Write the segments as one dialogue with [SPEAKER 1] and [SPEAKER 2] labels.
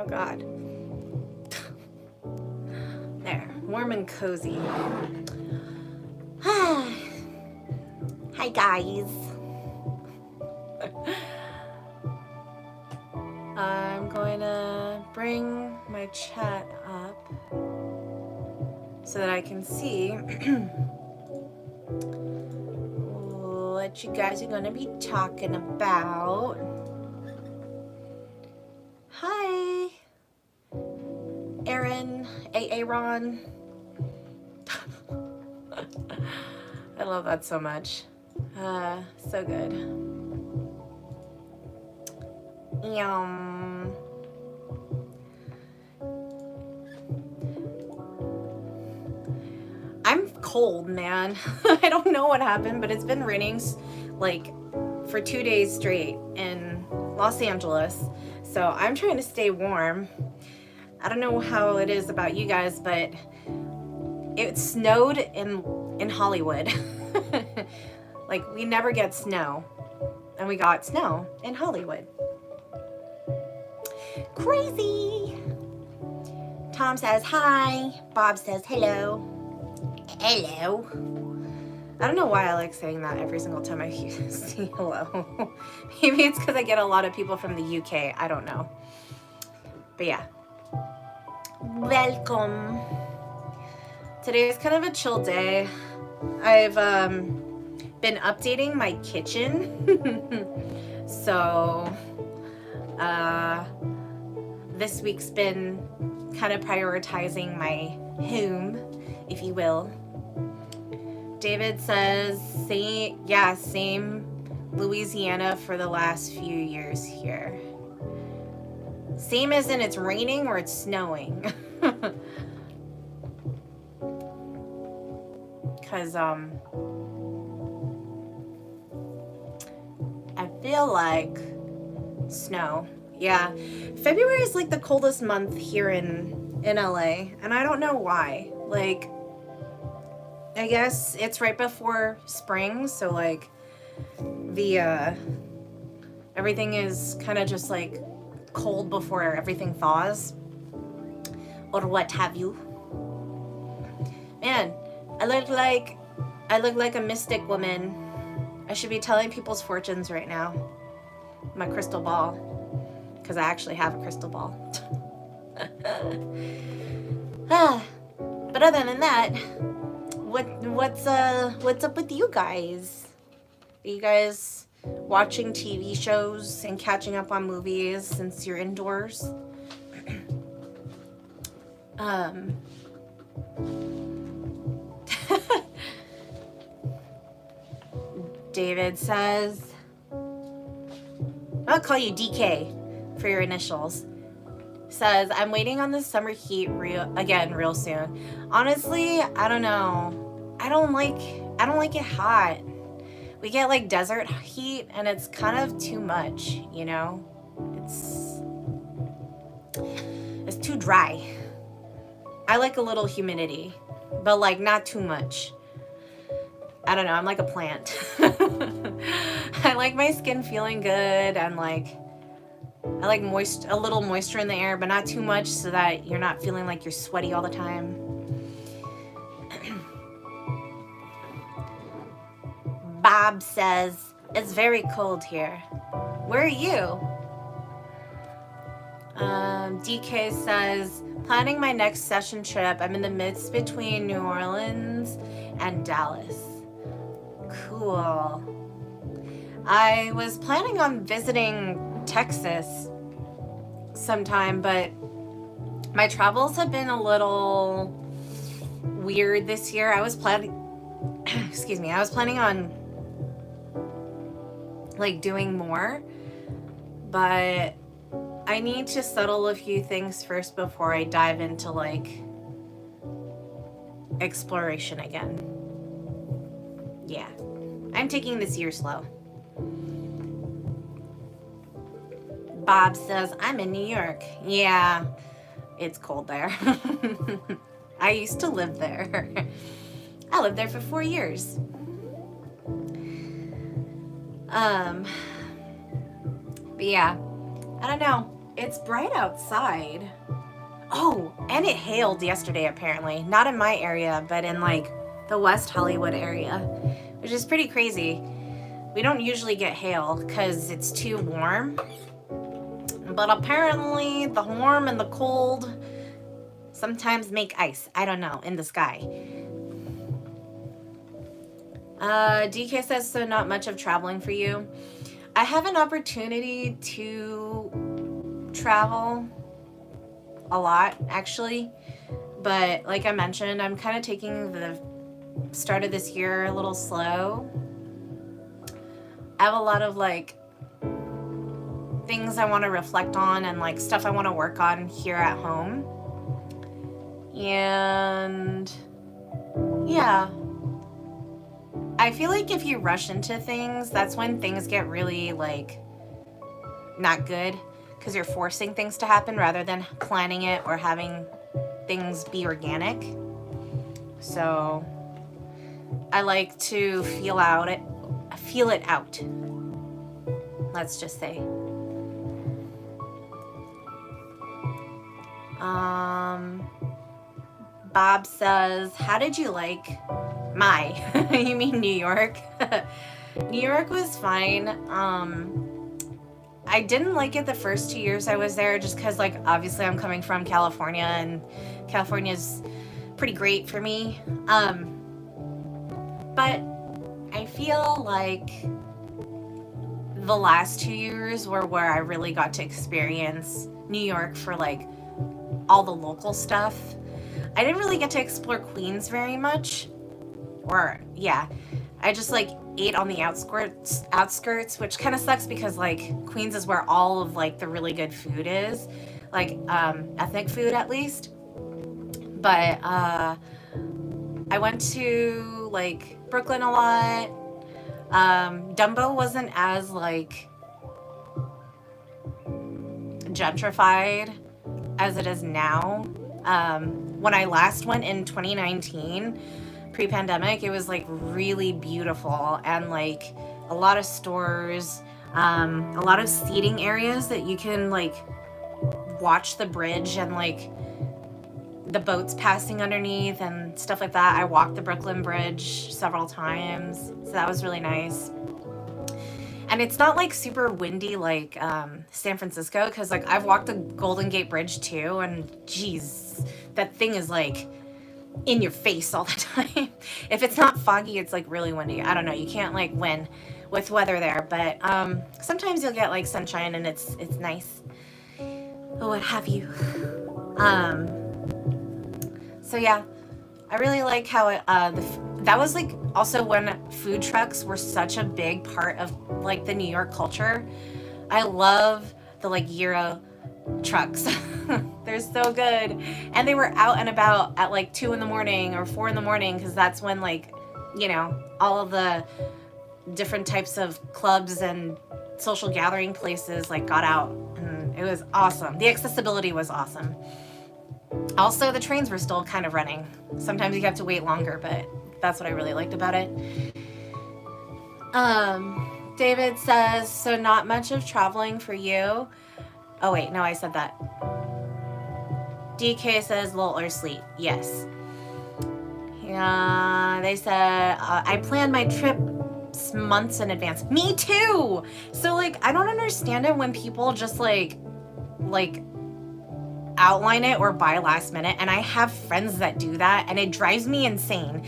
[SPEAKER 1] Oh God. There, warm and cozy. Hi guys. I'm going to bring my chat up so that I can see what you guys are going to be talking about. Hi, Aaron, Aaron. I love that so much. So good. I'm cold, man. I don't know what happened, but it's been raining like for 2 days straight in Los Angeles. So I'm trying to stay warm. I don't know how it is about you guys, but it snowed in Hollywood. Like, we never get snow, and we got snow in Hollywood. Crazy. Tom says hi. Bob says hello. Hello. I don't know why I like saying that every single time I see hello. Maybe it's because I get a lot of people from the UK. I don't know. But yeah. Welcome. Today is kind of a chill day. I've been updating my kitchen. So this week's been kind of prioritizing my home, if you will. David says, same Louisiana for the last few years here. Same as in it's raining or it's snowing. Because I feel like snow. Yeah, February is like the coldest month here in LA, and I don't know why. Like, I guess it's right before spring, so like the everything is kind of just like cold before everything thaws, or what have you. Man, I look like a mystic woman. I should be telling people's fortunes right now. My crystal ball, because I actually have a crystal ball. But other than that, what's up with you guys? Are you guys watching TV shows and catching up on movies since you're indoors? David says, I'll call you DK for your initials. Says, I'm waiting on the summer heat real soon. Honestly, I don't know. I don't like it hot. We get like desert heat and it's kind of too much, you know? It's too dry. I like a little humidity, but like not too much. I don't know, I'm like a plant. I like my skin feeling good, and like I like a little moisture in the air, but not too much so that you're not feeling like you're sweaty all the time. Bob says, it's very cold here. Where are you? DK says, planning my next session trip. I'm in the midst between New Orleans and Dallas. Cool. I was planning on visiting Texas sometime, but my travels have been a little weird this year. I was planning on like doing more, but I need to settle a few things first before I dive into like exploration again. Yeah, I'm taking this year slow. Bob says, I'm in New York. Yeah, it's cold there. I used to live there. I lived there for 4 years. But yeah, I don't know. It's bright outside. Oh, and it hailed yesterday apparently. Not in my area, but in like the West Hollywood area, which is pretty crazy. We don't usually get hail because it's too warm. But apparently the warm and the cold sometimes make ice. I don't know, in the sky. DK says, so not much of traveling for you. I have an opportunity to travel a lot, actually. But like I mentioned, I'm kind of taking the start of this year a little slow. I have a lot of like things I want to reflect on and like stuff I want to work on here at home. And yeah, I feel like if you rush into things, that's when things get really like not good, because you're forcing things to happen rather than planning it or having things be organic. So I like to feel it out. Let's just say. Bob says, how did you like you mean New York? New York was fine. I didn't like it the first 2 years I was there just because like obviously I'm coming from California and California's pretty great for me. But I feel like the last 2 years were where I really got to experience New York for like all the local stuff. I didn't really get to explore Queens very much. Or yeah, I just like ate on the outskirts, which kind of sucks because like Queens is where all of like the really good food is, like ethnic food at least. But I went to like Brooklyn a lot. Dumbo wasn't as like gentrified as it is now. When I last went in 2019, pre-pandemic, it was like really beautiful and like a lot of stores, a lot of seating areas that you can like watch the bridge and like the boats passing underneath and stuff like that. I walked the Brooklyn Bridge several times, so that was really nice. And it's not like super windy like San Francisco, because like I've walked the Golden Gate Bridge too, and geez, that thing is like in your face all the time. If it's not foggy, it's like really windy. I don't know, you can't like win with weather there, but sometimes you'll get like sunshine and it's nice, or what have you. So yeah, I really like how it, that was like also when food trucks were such a big part of like the New York culture. I love the like gyro trucks. They're so good. And they were out and about at like 2 a.m. or 4 a.m, because that's when like, you know, all of the different types of clubs and social gathering places like got out, and it was awesome. The accessibility was awesome. Also, the trains were still kind of running. Sometimes you have to wait longer, but that's what I really liked about it. David says, so not much of traveling for you. Oh wait, no, I said that. DK says lull or sleep. Yes. Yeah, they said, I planned my trip months in advance. Me too! So like, I don't understand it when people just like outline it or buy last minute, and I have friends that do that and it drives me insane.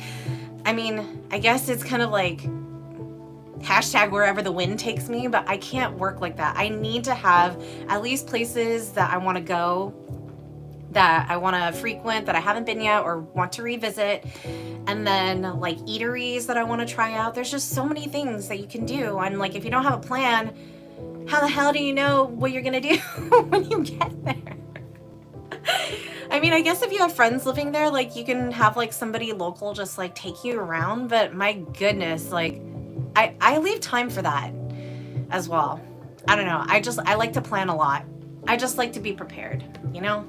[SPEAKER 1] I mean, I guess it's kind of like hashtag wherever the wind takes me, but I can't work like that. I need to have at least places that I want to go, that I want to frequent, that I haven't been yet or want to revisit, and then like eateries that I want to try out. There's just so many things that you can do, and like if you don't have a plan, how the hell do you know what you're gonna do when you get there? I mean, I guess if you have friends living there, like you can have like somebody local just like take you around, but my goodness, like I leave time for that as well. I don't know. I like to plan a lot. I just like to be prepared, you know?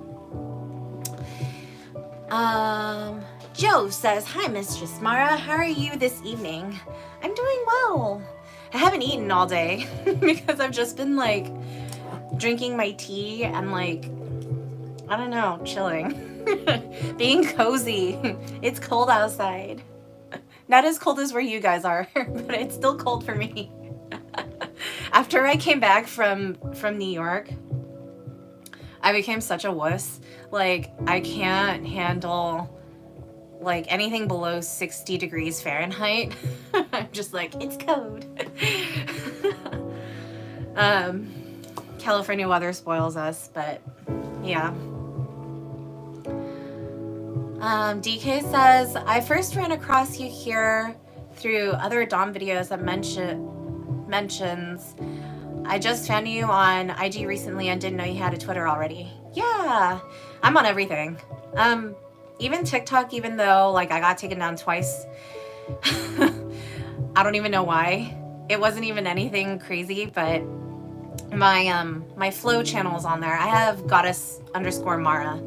[SPEAKER 1] Joe says, hi, Mistress Mara. How are you this evening? I'm doing well. I haven't eaten all day because I've just been like drinking my tea and like, I don't know, chilling. Being cozy. It's cold outside. Not as cold as where you guys are, but it's still cold for me. After I came back from New York, I became such a wuss. Like, I can't handle like anything below 60 degrees Fahrenheit. I'm just like, it's cold. California weather spoils us, but yeah. DK says, I first ran across you here through other Dom videos that mentions, I just found you on IG recently and didn't know you had a Twitter already. Yeah, I'm on everything. Even TikTok, even though like I got taken down twice. I don't even know why. It wasn't even anything crazy, but my flow channel's on there. I have goddess_Mara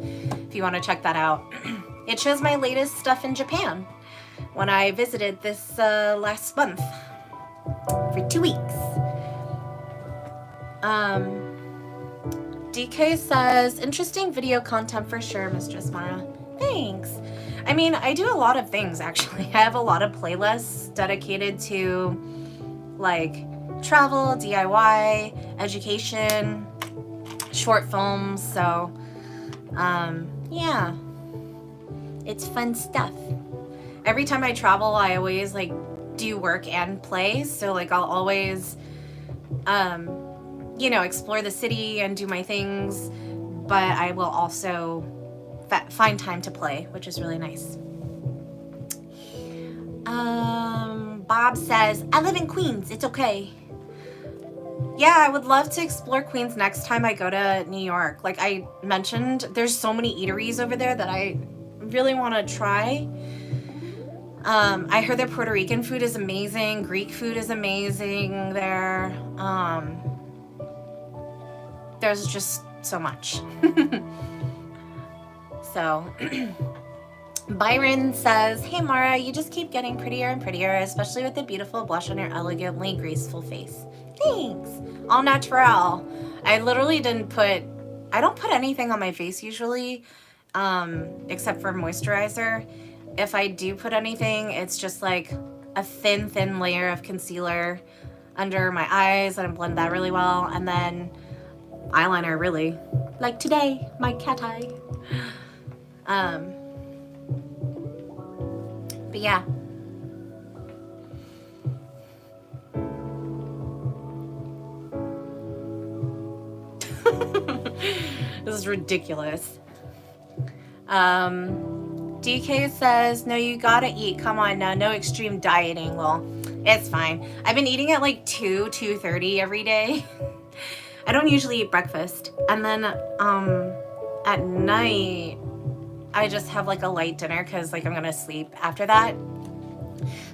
[SPEAKER 1] if you want to check that out. It shows my latest stuff in Japan when I visited this last month for 2 weeks. DK says, interesting video content for sure, Mistress Mara. Thanks. I mean, I do a lot of things, actually. I have a lot of playlists dedicated to, like, travel, DIY, education, short films, so, yeah. It's fun stuff. Every time I travel, I always, like, do work and play, so, like, I'll always, you know, explore the city and do my things, but I will also find time to play, which is really nice. Bob says, I live in Queens, it's okay. Yeah, I would love to explore Queens next time I go to New York. Like I mentioned, there's so many eateries over there that I really want to try. I heard that Puerto Rican food is amazing, Greek food is amazing there. There's just so much. So, Byron says, hey Mara, you just keep getting prettier and prettier, especially with the beautiful blush on your elegantly graceful face. Thanks. All natural. I literally don't put anything on my face usually, except for moisturizer. If I do put anything, it's just like a thin layer of concealer under my eyes, and I blend that really well, and then eyeliner, really. Like today, my cat eye. But yeah. This is ridiculous. DK says, no, you gotta eat. Come on now, no extreme dieting. Well, it's fine. I've been eating at like 2:30 every day. I don't usually eat breakfast. And then at night, I just have like a light dinner because like I'm gonna sleep after that.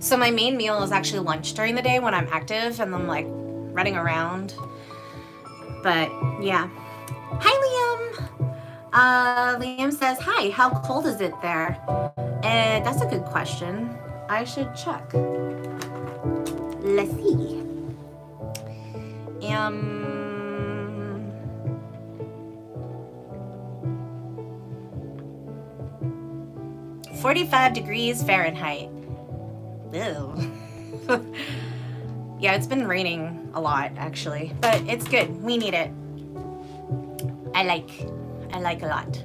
[SPEAKER 1] So my main meal is actually lunch during the day when I'm active and I'm like running around. But yeah. Hi, Liam. Liam says, hi, how cold is it there? And that's a good question. I should check. Let's see. 45 degrees Fahrenheit. Ew. Yeah, it's been raining a lot actually, but it's good. We need it. I like a lot.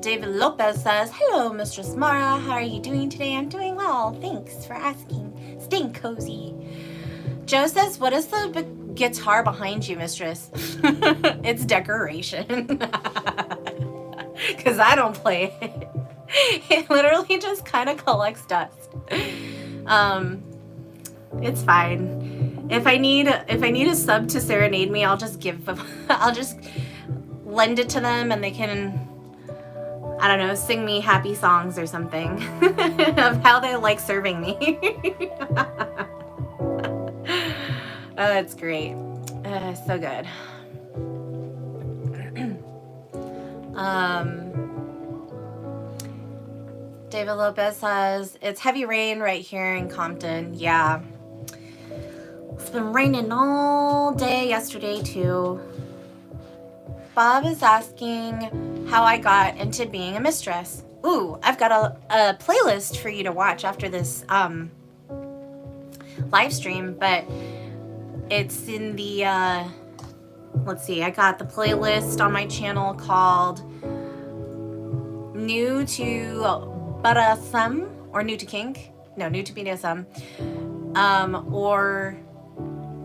[SPEAKER 1] David Lopez says, hello, Mistress Mara. How are you doing today? I'm doing well. Thanks for asking. Staying cozy. Joe says, what is the guitar behind you, Mistress? It's decoration. Because I don't play it. It literally just kind of collects dust. It's fine. If I need a sub to serenade me, I'll just lend it to them and they can, I don't know, sing me happy songs or something of how they like serving me. Oh, it's great. So good. David Lopez says, it's heavy rain right here in Compton. Yeah. been raining all day yesterday too. Bob is asking how I got into being a mistress. Ooh, I've got a playlist for you to watch after this live stream, but it's in the let's see, I got the playlist on my channel called New to BDSM, or New to Kink. No, New to BDSM. Or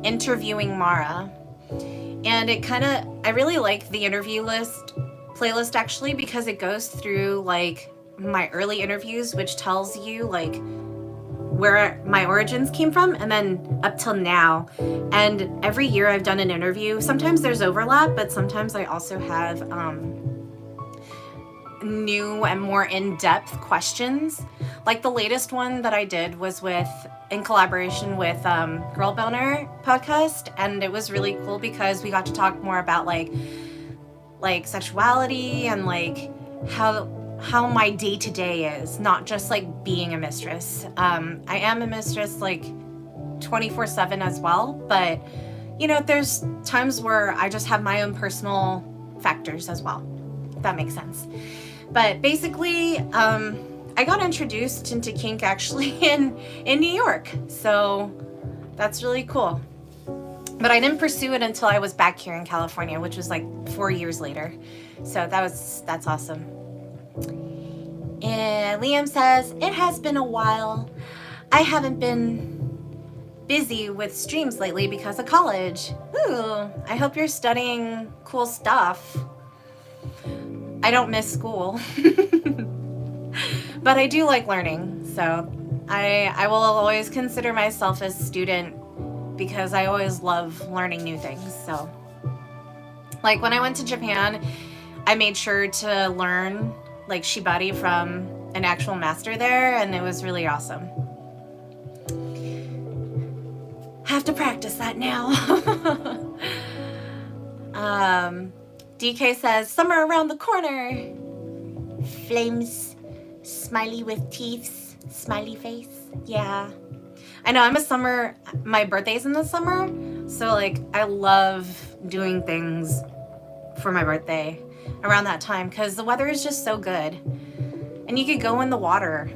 [SPEAKER 1] Interviewing Mara. And it kind of, I really like the interview playlist actually, because it goes through like my early interviews, which tells you like where my origins came from and then up till now. And every year I've done an interview. Sometimes there's overlap, but sometimes I also have new and more in-depth questions. Like the latest one that I did was in collaboration with Girl Boner podcast, and it was really cool because we got to talk more about like sexuality and like how my day-to-day is, not just like being a mistress. I am a mistress like 24/7 as well, but you know, there's times where I just have my own personal factors as well, if that makes sense. But basically, I got introduced into kink actually in New York, so that's really cool. But I didn't pursue it until I was back here in California, which was like 4 years later. So that's awesome. And Liam says, it has been a while. I haven't been busy with streams lately because of college. Ooh, I hope you're studying cool stuff. I don't miss school. But I do like learning, so I will always consider myself a student because I always love learning new things. So like when I went to Japan, I made sure to learn like shibari from an actual master there, and it was really awesome. Have to practice that now. DK says, summer around the corner. Flames, smiley with teeth, smiley face. Yeah. I know, my birthday's in the summer, so like I love doing things for my birthday around that time because the weather is just so good. And you could go in the water.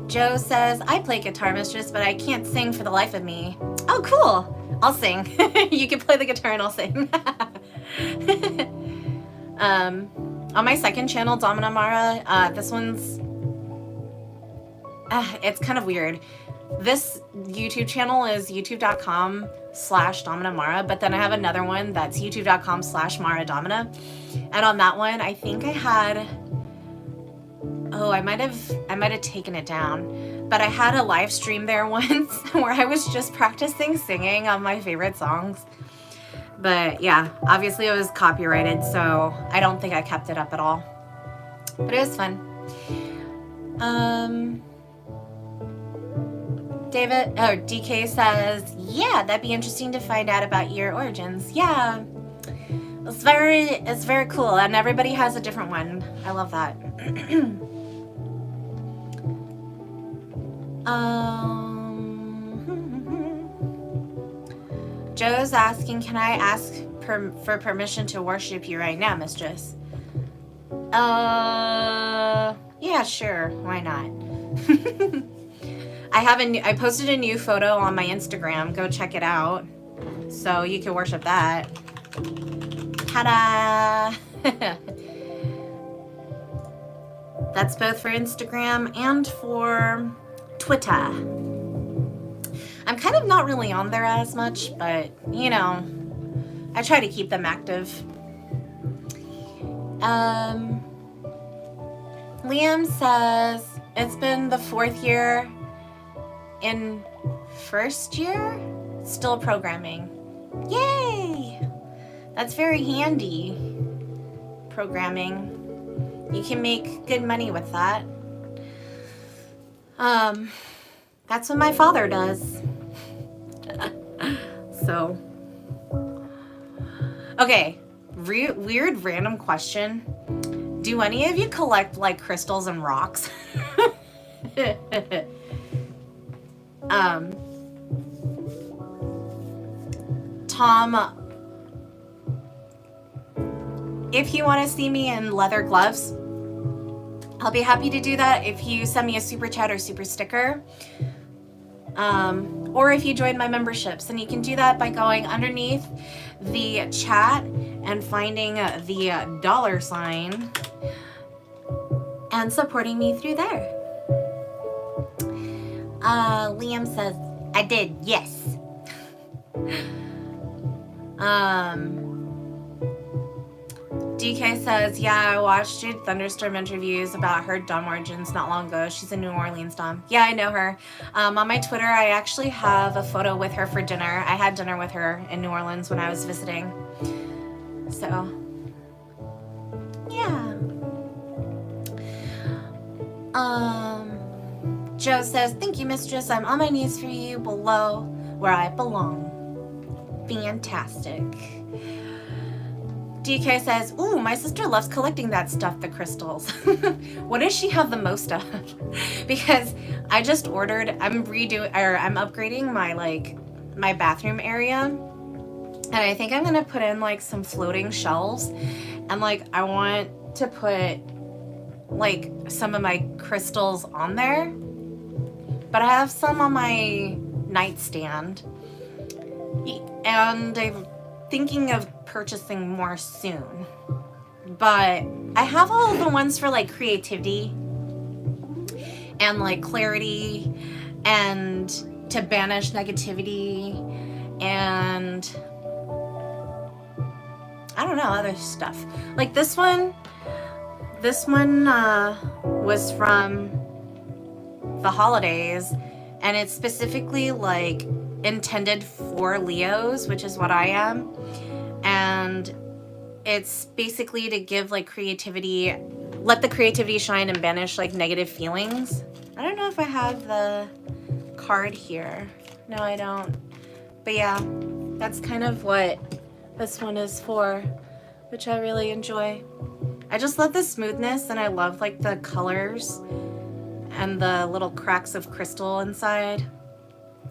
[SPEAKER 1] Joe says, I play guitar, mistress, but I can't sing for the life of me. Oh, cool. I'll sing. You can play the guitar and I'll sing. On my second channel, Domina Mara, this one's, it's kind of weird. This YouTube channel is youtube.com/DominaMara, but then I have another one that's youtube.com/MaraDomina. And on that one, I think I had, I might have taken it down, but I had a live stream there once where I was just practicing singing on my favorite songs. But yeah, obviously it was copyrighted, so I don't think I kept it up at all. But it was fun. DK says, yeah, that'd be interesting to find out about your origins. Yeah, it's very cool, and everybody has a different one. I love that. Joe's asking, can I ask for permission to worship you right now, mistress? Yeah, sure. Why not? I posted a new photo on my Instagram. Go check it out. So you can worship that. Ta-da! That's both for Instagram and for Twitter. I'm kind of not really on there as much, but you know, I try to keep them active. Liam says it's been the 4th year in first year, still programming. Yay! That's very handy. Programming. You can make good money with that. That's what my father does. So, okay, weird random question. Do any of you collect like crystals and rocks? Tom, if you want to see me in leather gloves, I'll be happy to do that if you send me a super chat or super sticker. Or if you join my memberships, and you can do that by going underneath the chat and finding the $sign and supporting me through there. Liam says, I did, yes. DK says, yeah, I watched Jude Thunderstorm interviews about her Dom origins not long ago. She's a New Orleans Dom. Yeah, I know her. On my Twitter, I actually have a photo with her for dinner. I had dinner with her in New Orleans when I was visiting. So, yeah. Joe says, thank you, mistress. I'm on my knees for you below where I belong. Fantastic. DK says, ooh, my sister loves collecting that stuff, the crystals. What does she have the most of? Because I just ordered, I'm upgrading my bathroom area. And I think I'm gonna put in like some floating shelves. And like, I want to put like some of my crystals on there. But I have some on my nightstand. And I'm thinking of purchasing more soon. But I have all of the ones for like creativity and like clarity and to banish negativity and I don't know, other stuff. Like this one was from the holidays, and it's specifically like intended for Leos, which is what I am. And it's basically to give like creativity, let the creativity shine and banish like negative feelings. I don't know if I have the card here. No, I don't. But yeah, that's kind of what this one is for, which I really enjoy. I just love the smoothness, and I love like the colors and the little cracks of crystal inside.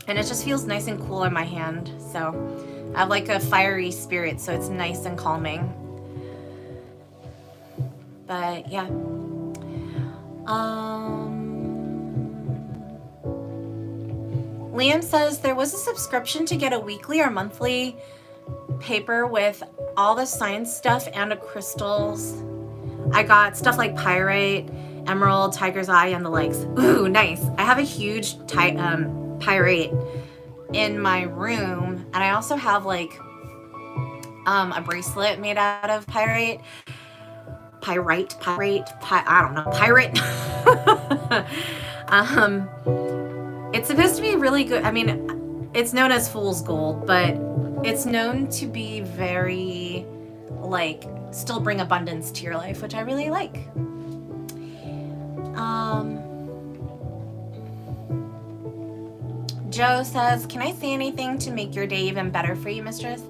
[SPEAKER 1] And it just feels nice and cool in my hand. So I have like a fiery spirit, so it's nice and calming. But yeah. Liam says there was a subscription to get a weekly or monthly paper with all the science stuff and the crystals. I got stuff like pyrite, emerald, tiger's eye, and the likes. Ooh, nice. I have a huge pyrite in my room, and I also have like a bracelet made out of pyrite. I don't know, pirate. It's supposed to be really good. I mean, it's known as fool's gold, but it's known to be very, like, still bring abundance to your life, which I really like. Joe says, can I say anything to make your day even better for you, mistress?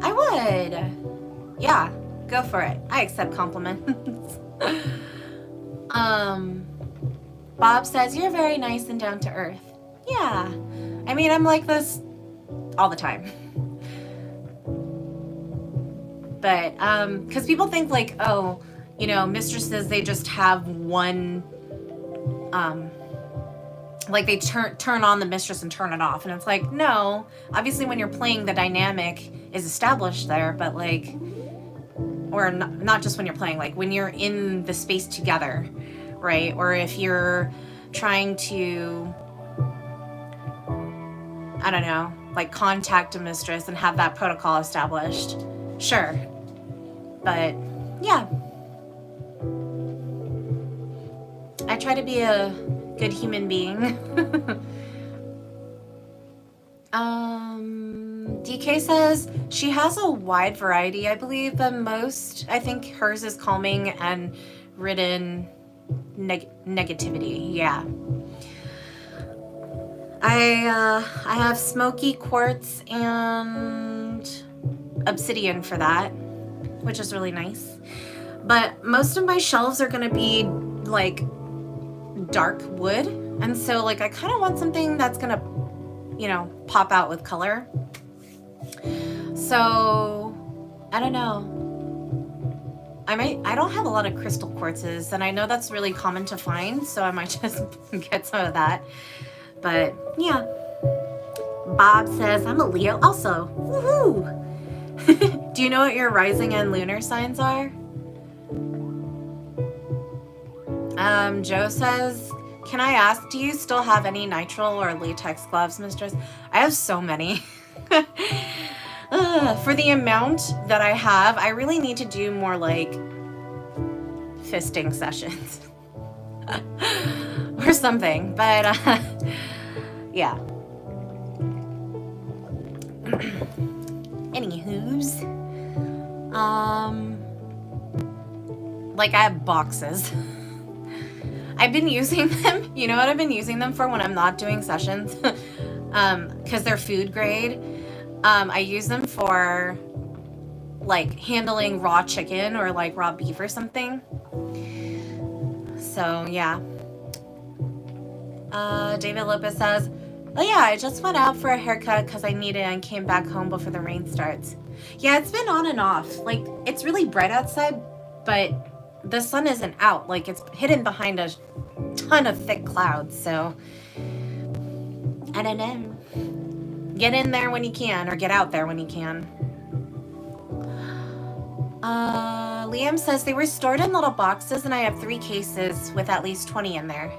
[SPEAKER 1] I would. Yeah, go for it. I accept compliments. Bob says, you're very nice and down to earth. Yeah. I mean, I'm like this all the time. But, because people think like, oh, you know, mistresses, they just have one, like they turn on the mistress and turn it off. And it's like, no, obviously when you're playing, the dynamic is established there, but like, or not just when you're playing, like when you're in the space together, right? Or if you're trying to, I don't know, like contact a mistress and have that protocol established. Sure. But yeah. I try to be a good human being. DK says she has a wide variety, I believe, but most, I think hers is calming and ridden negativity. Yeah. I have smoky quartz and obsidian for that, which is really nice. But most of my shelves are going to be like dark wood. And so like I kind of want something that's gonna, you know, pop out with color. So I don't know. I don't have a lot of crystal quartzes, and I know that's really common to find, so I might just get some of that. But yeah. Bob says, I'm a Leo also. Woohoo! Do you know what your rising and lunar signs are? Joe says, can I ask, do you still have any nitrile or latex gloves, mistress? I have so many. For the amount that I have, I really need to do more like fisting sessions or something. But yeah. Anywho's, like I have boxes. I've been using them. You know what I've been using them for when I'm not doing sessions? Because they're food grade. I use them for like handling raw chicken or like raw beef or something. So yeah. David Lopez says, oh yeah, I just went out for a haircut because I needed it and came back home before the rain starts. Yeah, it's been on and off. Like, it's really bright outside, but the sun isn't out. Like, it's hidden behind a ton of thick clouds, so I don't know. Get in there when you can, or get out there when you can. Liam says they were stored in little boxes and I have 3 cases with at least 20 in there.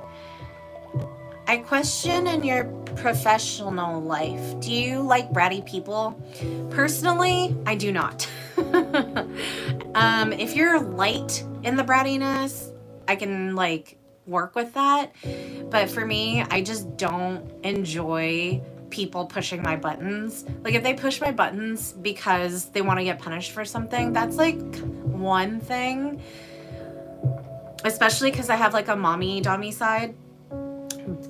[SPEAKER 1] I question in your professional life, do you like bratty people? Personally, I do not. If you're light in the brattiness, I can like work with that. But for me, I just don't enjoy people pushing my buttons. Like if they push my buttons because they want to get punished for something, that's like one thing. Especially because I have like a mommy dommy side.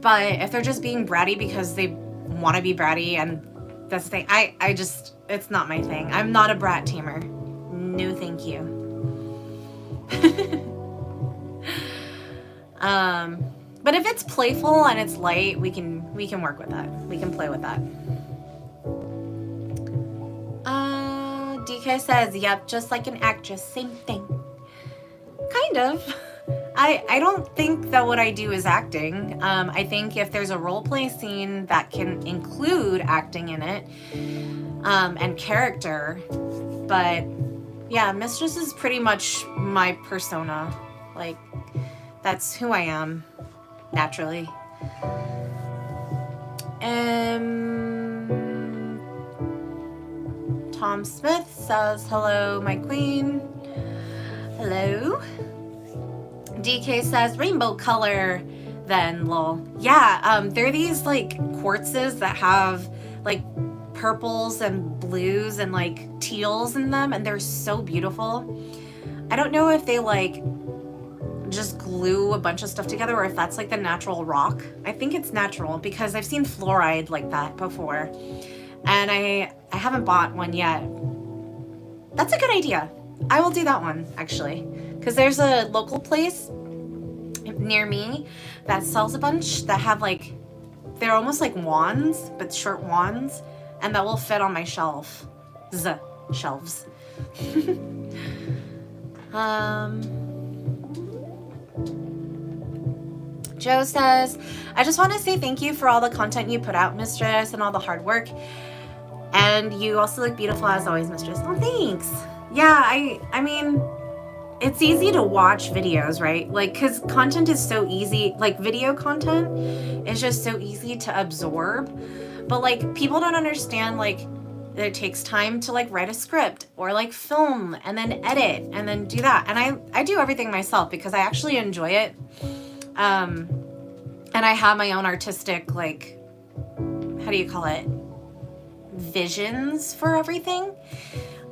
[SPEAKER 1] But if they're just being bratty because they want to be bratty, and that's the thing, I just, it's not my thing. I'm not a brat tamer. No, thank you. But if it's playful and it's light, we can work with that. We can play with that. DK says, yep, just like an actress, same thing. Kind of. I don't think that what I do is acting. I think if there's a role play scene that can include acting in it, and character, but yeah, Mistress is pretty much my persona. Like, that's who I am, naturally. Tom Smith says, hello, my queen. Hello. DK says, rainbow color, then, lol. Yeah, they're these, like, quartzes that have, like, purples and blues and, like, teals in them, and they're so beautiful. I don't know if they, like, just glue a bunch of stuff together or if that's, like, the natural rock. I think it's natural because I've seen fluoride like that before, and I haven't bought one yet. That's a good idea. I will do that one, actually. Because there's a local place near me that sells a bunch that have like, they're almost like wands, but short wands, and that will fit on my shelves. Joe says, I just want to say thank you for all the content you put out, Mistress, and all the hard work. And you also look beautiful as always, Mistress. Oh, thanks. Yeah, I mean, it's easy to watch videos, right? Like, because content is so easy. Like, video content is just so easy to absorb. But, like, people don't understand, like, that it takes time to, like, write a script or, like, film and then edit and then do that. And I do everything myself because I actually enjoy it. And I have my own artistic, like, how do you call it? Visions for everything.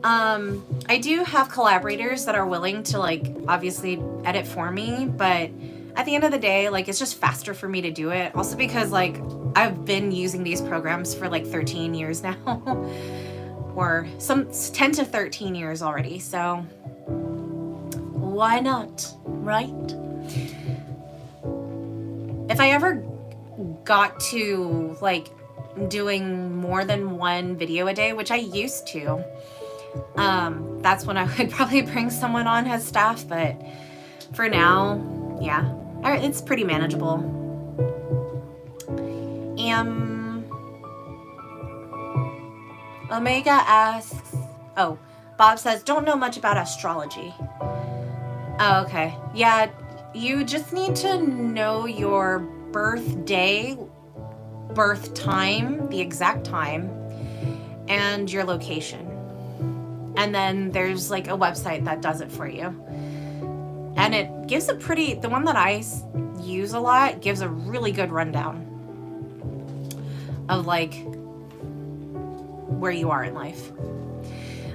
[SPEAKER 1] I do have collaborators that are willing to, like, obviously edit for me, but at the end of the day, like, it's just faster for me to do it. Also because, like, I've been using these programs for like 13 years now, or some 10 to 13 years already. So why not, right? if I ever got to like doing more than one video a day, which I used to, that's when I would probably bring someone on as staff. But for now, yeah, it's pretty manageable. Omega asks, oh, Bob says, don't know much about astrology. Oh, okay. Yeah, you just need to know your birthday, birth time, the exact time, and your location. And then there's like a website that does it for you. And it gives the one that I use a lot gives a really good rundown of like where you are in life.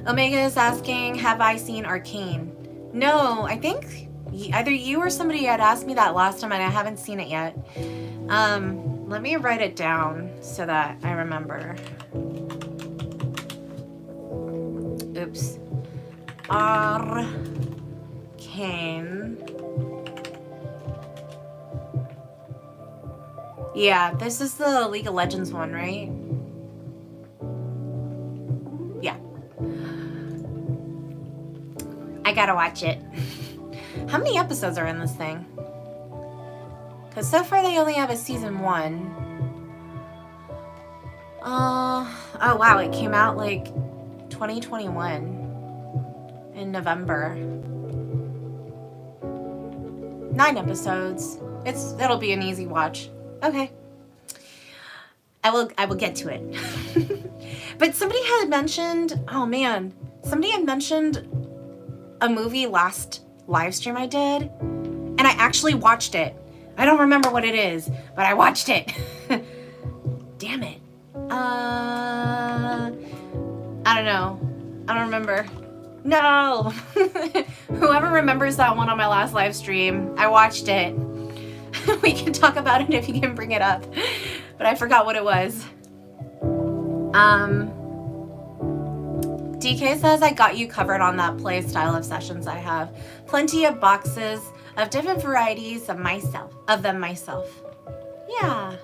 [SPEAKER 1] Omega is asking, have I seen Arcane? No, I think either you or somebody had asked me that last time and I haven't seen it yet. Let me write it down so that I remember. Oops. Arcane. Yeah, this is the League of Legends one, right? Yeah. I gotta watch it. How many episodes are in this thing? Because so far they only have a season 1. Oh wow, it came out like 2021 in November. 9 episodes. It'll be an easy watch. Okay. I will get to it. But somebody had mentioned, somebody had mentioned a movie last live stream I did, and I actually watched it. I don't remember what it is, but I watched it. Damn it. I don't know. I don't remember. No. Whoever remembers that one on my last live stream, I watched it. We can talk about it if you can bring it up. But I forgot what it was. DK says, I got you covered on that play style of sessions I have. Plenty of boxes of different varieties of them myself. Yeah.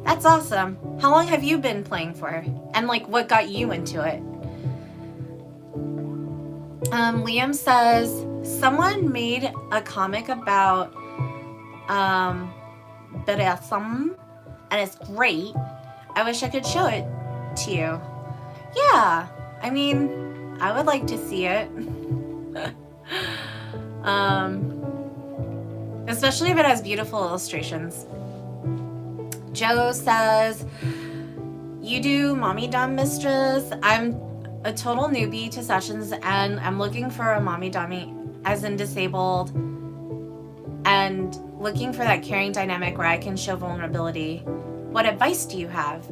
[SPEAKER 1] That's awesome. How long have you been playing for? And like, what got you into it? Liam says, someone made a comic about Beresam, and it's great. I wish I could show it to you. Yeah, I mean, I would like to see it. Especially if it has beautiful illustrations. Joe says, you do mommy dumb mistress. I'm a total newbie to sessions and I'm looking for a mommy dummy as in disabled and looking for that caring dynamic where I can show vulnerability. What advice do you have?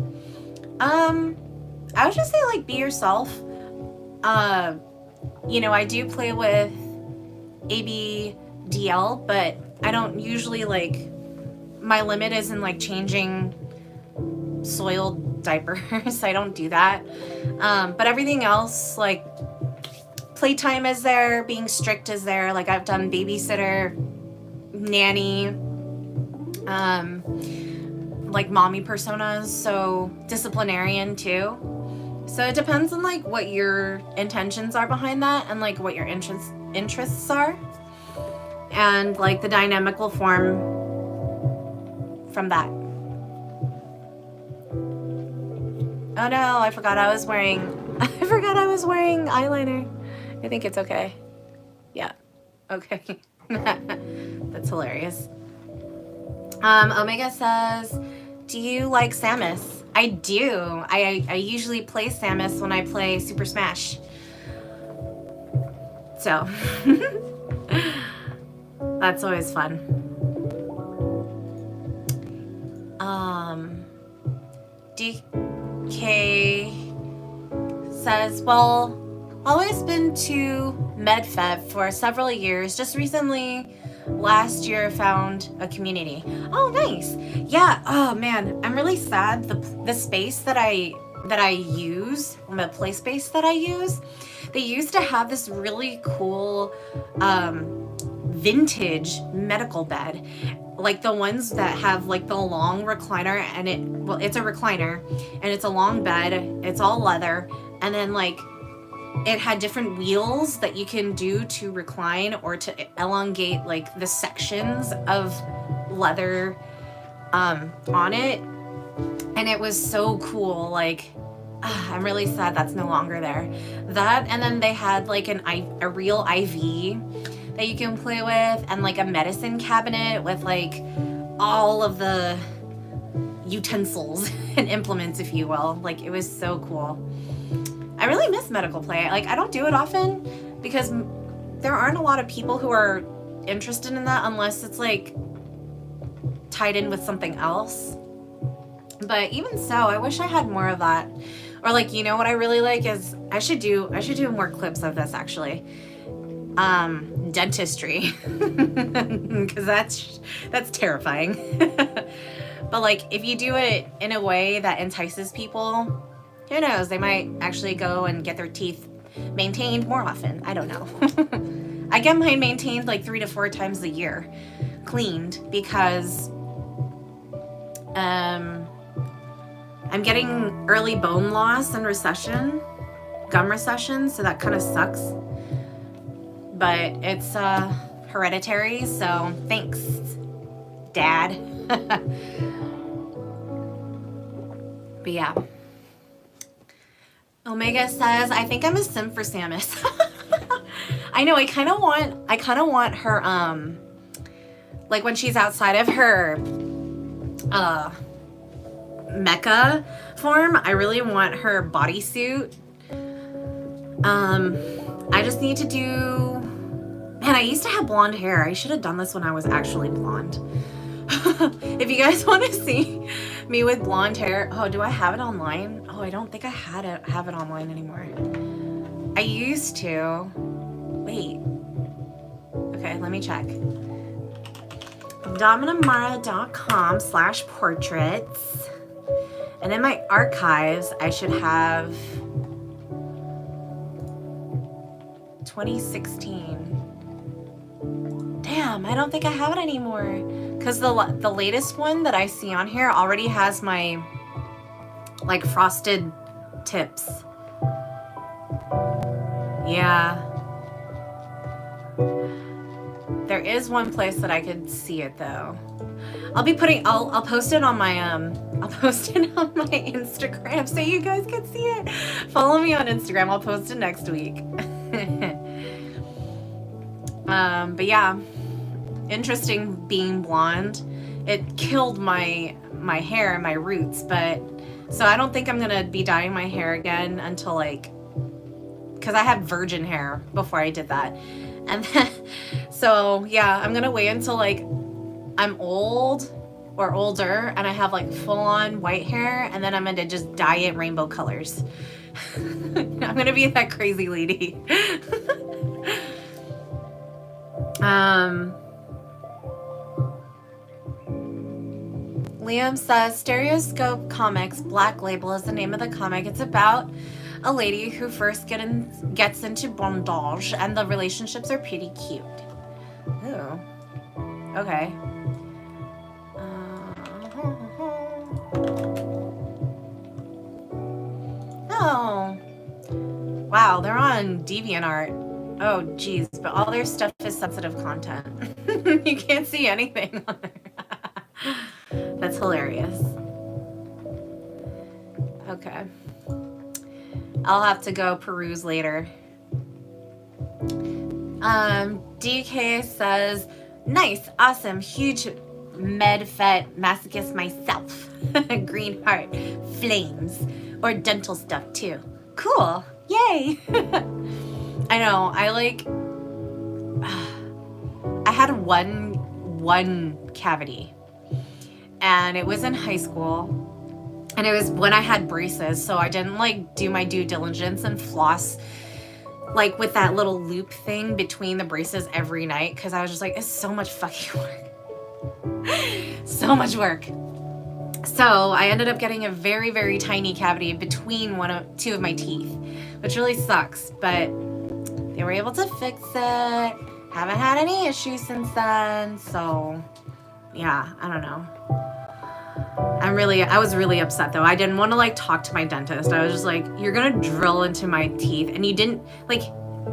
[SPEAKER 1] I would just say like be yourself. I do play with ABDL, but I don't usually my limit isn't like changing soiled diapers. I don't do that. But everything else, like playtime is there, being strict is there. Like I've done babysitter, nanny, like mommy personas, so disciplinarian too. So it depends on like what your intentions are behind that and like what your interests are. And like the dynamic will form from that. Oh no, I forgot I was wearing eyeliner. I think it's okay. Yeah. Okay. That's hilarious. Omega says, do you like Samus? I do. I usually play Samus when I play Super Smash. So that's always fun. DK says, well, always been to MedFed for several years. Just recently, last year, found a community. Oh, nice. Yeah. Oh man, I'm really sad. The space that I use, the play space that I use, they used to have this really cool vintage medical bed, like the ones that have like the long recliner, and it's a recliner and it's a long bed, it's all leather, and then like it had different wheels that you can do to recline or to elongate like the sections of leather on it, and it was so cool. Like I'm really sad that's no longer there. That, and then they had like a real IV that you can play with, and like a medicine cabinet with like all of the utensils and implements, if you will. Like it was so cool. I really miss medical play. Like I don't do it often because there aren't a lot of people who are interested in that unless it's like tied in with something else. But even so, I wish I had more of that. Or like, you know what I really like is I should do more clips of this actually. Dentistry, because that's terrifying. But like if you do it in a way that entices people, who knows, they might actually go and get their teeth maintained more often. I don't know. I get mine maintained like 3 to 4 times a year, cleaned, because I'm getting early bone loss and recession, gum recession, so that kind of sucks. But it's hereditary, so thanks, Dad. But yeah. Omega says, I think I'm a sim for Samus. I know, I kind of want her, like when she's outside of her mecha form, I really want her bodysuit. I just need to do, man, I used to have blonde hair. I should have done this when I was actually blonde. If you guys want to see me with blonde hair, oh, do I have it online? Oh, I don't think I have it online anymore. I used to. Wait. Okay, let me check. dominamara.com/portraits. And in my archives, I should have 2016. Damn, I don't think I have it anymore. Because the latest one that I see on here already has my like frosted tips. Yeah. There is one place that I could see it though. I'll post it on my I'll post it on my Instagram so you guys can see it. Follow me on Instagram. I'll post it next week. But yeah, interesting being blonde. It killed my hair and my roots, but so I don't think I'm gonna be dyeing my hair again until like, because I had virgin hair before I did that. And then, so yeah, I'm gonna wait until like I'm old or older and I have like full on white hair, and then I'm gonna just dye it rainbow colors. I'm gonna be that crazy lady. Liam says, Stereoscope Comics Black Label is the name of the comic. It's about a lady who first gets into bondage, and the relationships are pretty cute. Ooh. Okay. Oh. Wow, they're on DeviantArt. Oh, geez, but all their stuff is sensitive content. You can't see anything on there. That's hilarious. Okay. I'll have to go peruse later. DK says, nice, awesome, huge med-fet masochist myself. Green heart, flames, or dental stuff too. Cool, yay. I know, I had one cavity, and it was in high school, and it was when I had braces, so I didn't like do my due diligence and floss like with that little loop thing between the braces every night, because I was just like, it's so much fucking work. So much work. So I ended up getting a very, very tiny cavity between two of my teeth, which really sucks, but they were able to fix it. Haven't had any issues since then, so yeah, I don't know. I was really upset though. I didn't want to like talk to my dentist. I was just like, you're gonna drill into my teeth. And you didn't, like,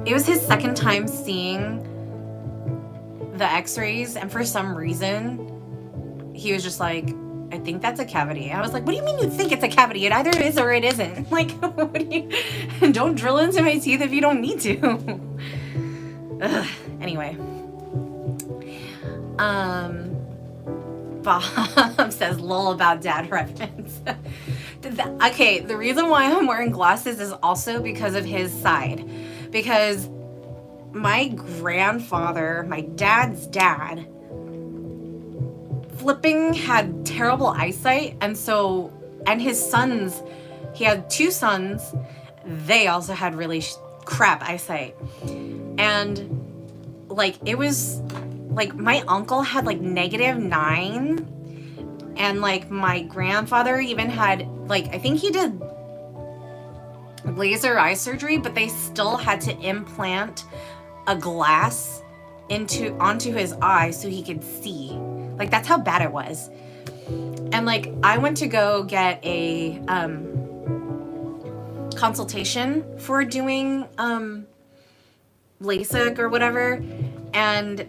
[SPEAKER 1] it was his second time seeing the x-rays. And for some reason, he was just like, I think that's a cavity. I was like, what do you mean you think it's a cavity? It either is or it isn't. Like, what do you, don't drill into my teeth if you don't need to. Ugh. Anyway. Bob says lol about dad reference. Okay, the reason why I'm wearing glasses is also because of his side. Because my grandfather, my dad's dad, flipping had terrible eyesight, and his sons, he had 2 sons, they also had really crap eyesight. And like, it was like my uncle had like -9, and like my grandfather even had like, I think he did laser eye surgery, but they still had to implant a glass onto his eye so he could see. Like, that's how bad it was. And like, I went to go get a consultation for doing LASIK or whatever, and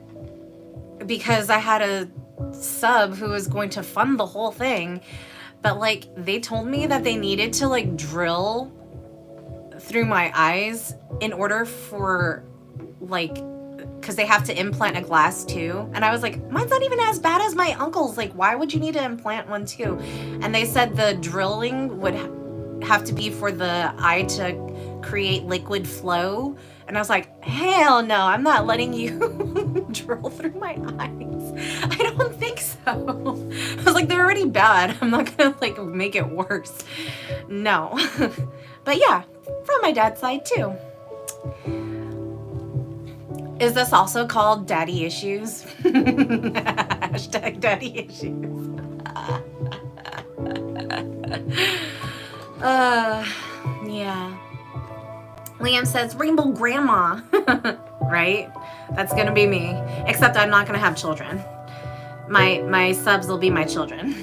[SPEAKER 1] because I had a sub who was going to fund the whole thing, but like, they told me that they needed to like drill through my eyes in order for like, because they have to implant a glass too. And I was like, mine's not even as bad as my uncle's. Like, why would you need to implant one too? And they said the drilling would have to be for the eye to create liquid flow. And I was like, hell no, I'm not letting you drill through my eyes. I don't think so. I was like, they're already bad. I'm not gonna like make it worse. No. But yeah, from my dad's side too. Is this also called daddy issues? Hashtag daddy issues. Yeah. Liam says, Rainbow Grandma. Right? That's gonna be me. Except I'm not gonna have children. My subs will be my children.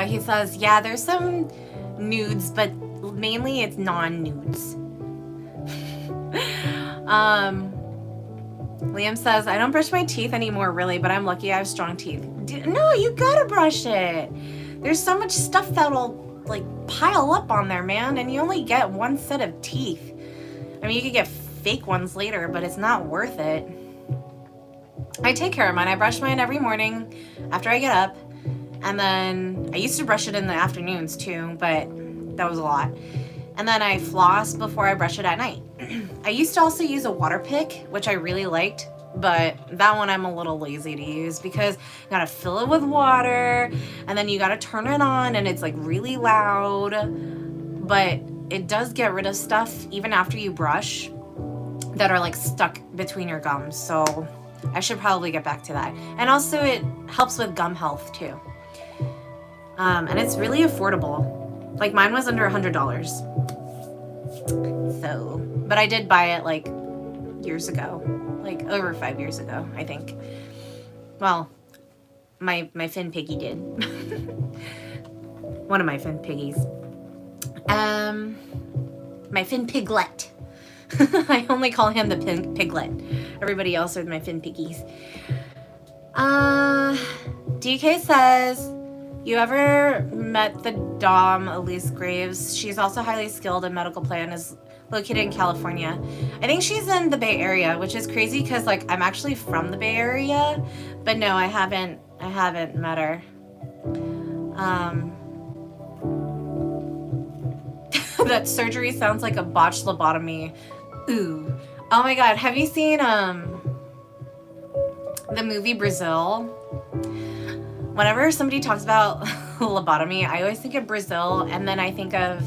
[SPEAKER 1] He says, yeah, there's some nudes, but mainly it's non-nudes. Liam says, I don't brush my teeth anymore, really, but I'm lucky I have strong teeth. No, you gotta brush it. There's so much stuff that'll like pile up on there, man, and you only get one set of teeth. I mean, you could get fake ones later, but it's not worth it. I take care of mine. I brush mine every morning after I get up, and then I used to brush it in the afternoons too, but that was a lot. And then I floss before I brush it at night. I used to also use a water pick, which I really liked, but that one I'm a little lazy to use because you gotta fill it with water and then you gotta turn it on and it's like really loud, but it does get rid of stuff even after you brush that are like stuck between your gums. So I should probably get back to that. And also it helps with gum health too. And it's really affordable. Like mine was under $100. So, but I did buy it like years ago, like over 5 years ago, I think. Well, my Finn piggy did. One of my Finn piggies. My Finn piglet. I only call him the piglet. Everybody else are my Finn piggies. DK says, you ever met the Dom Elise Graves? She's also highly skilled in medical plan, is located in California. I think she's in the Bay Area, which is crazy because like I'm actually from the Bay Area, but no, I haven't met her. That surgery sounds like a botched lobotomy. Ooh. Oh my god, have you seen the movie Brazil? Whenever somebody talks about lobotomy, I always think of Brazil, and then I think of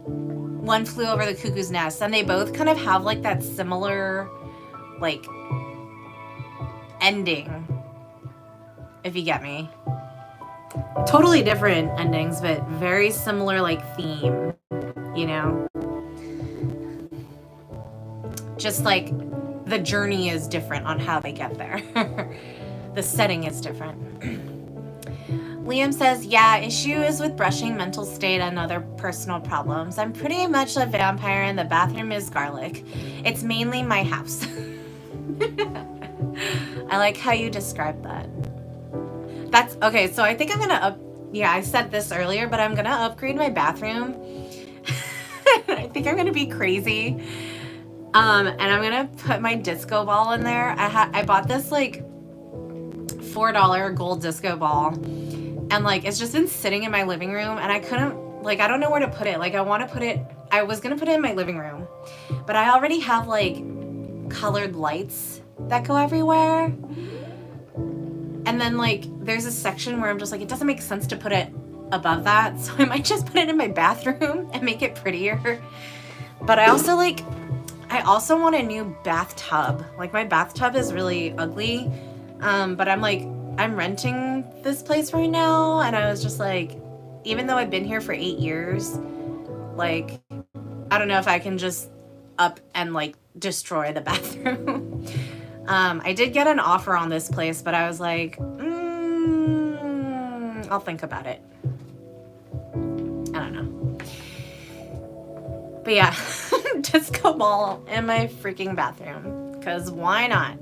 [SPEAKER 1] One Flew Over the Cuckoo's Nest, and they both kind of have like that similar like ending, if you get me. Totally different endings, but very similar like theme, you know? Just like the journey is different on how they get there. The setting is different. Liam says, yeah, issue is with brushing, mental state, and other personal problems. I'm pretty much a vampire and the bathroom is garlic. It's mainly my house. I like how you described that. That's okay. So I think I'm gonna I said this earlier, but I'm gonna upgrade my bathroom. I think I'm gonna be crazy. And I'm gonna put my disco ball in there. I bought this like $4 gold disco ball, and like it's just been sitting in my living room, and I couldn't, like, I don't know where to put it. Like I was gonna put it in my living room, but I already have like colored lights that go everywhere. And then like there's a section where I'm just like, it doesn't make sense to put it above that. So I might just put it in my bathroom and make it prettier. But I also want a new bathtub. Like my bathtub is really ugly. But I'm renting this place right now. And I was just like, even though I've been here for 8 years, like, I don't know if I can just up and like destroy the bathroom. I did get an offer on this place, but I was like, I'll think about it. I don't know. But yeah, disco ball in my freaking bathroom, because why not?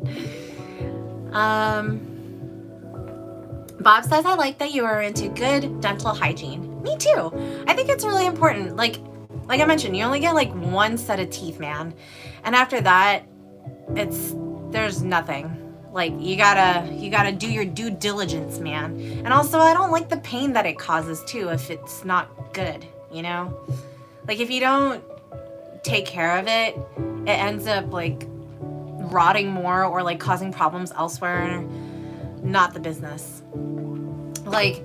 [SPEAKER 1] Bob says, I like that you are into good dental hygiene. Me too. I think it's really important. Like I mentioned, you only get like one set of teeth, man. And after that, there's nothing. Like you gotta do your due diligence, man. And also I don't like the pain that it causes too if it's not good, you know? Like if you don't take care of it, it ends up like rotting more or like causing problems elsewhere. Not the business. Like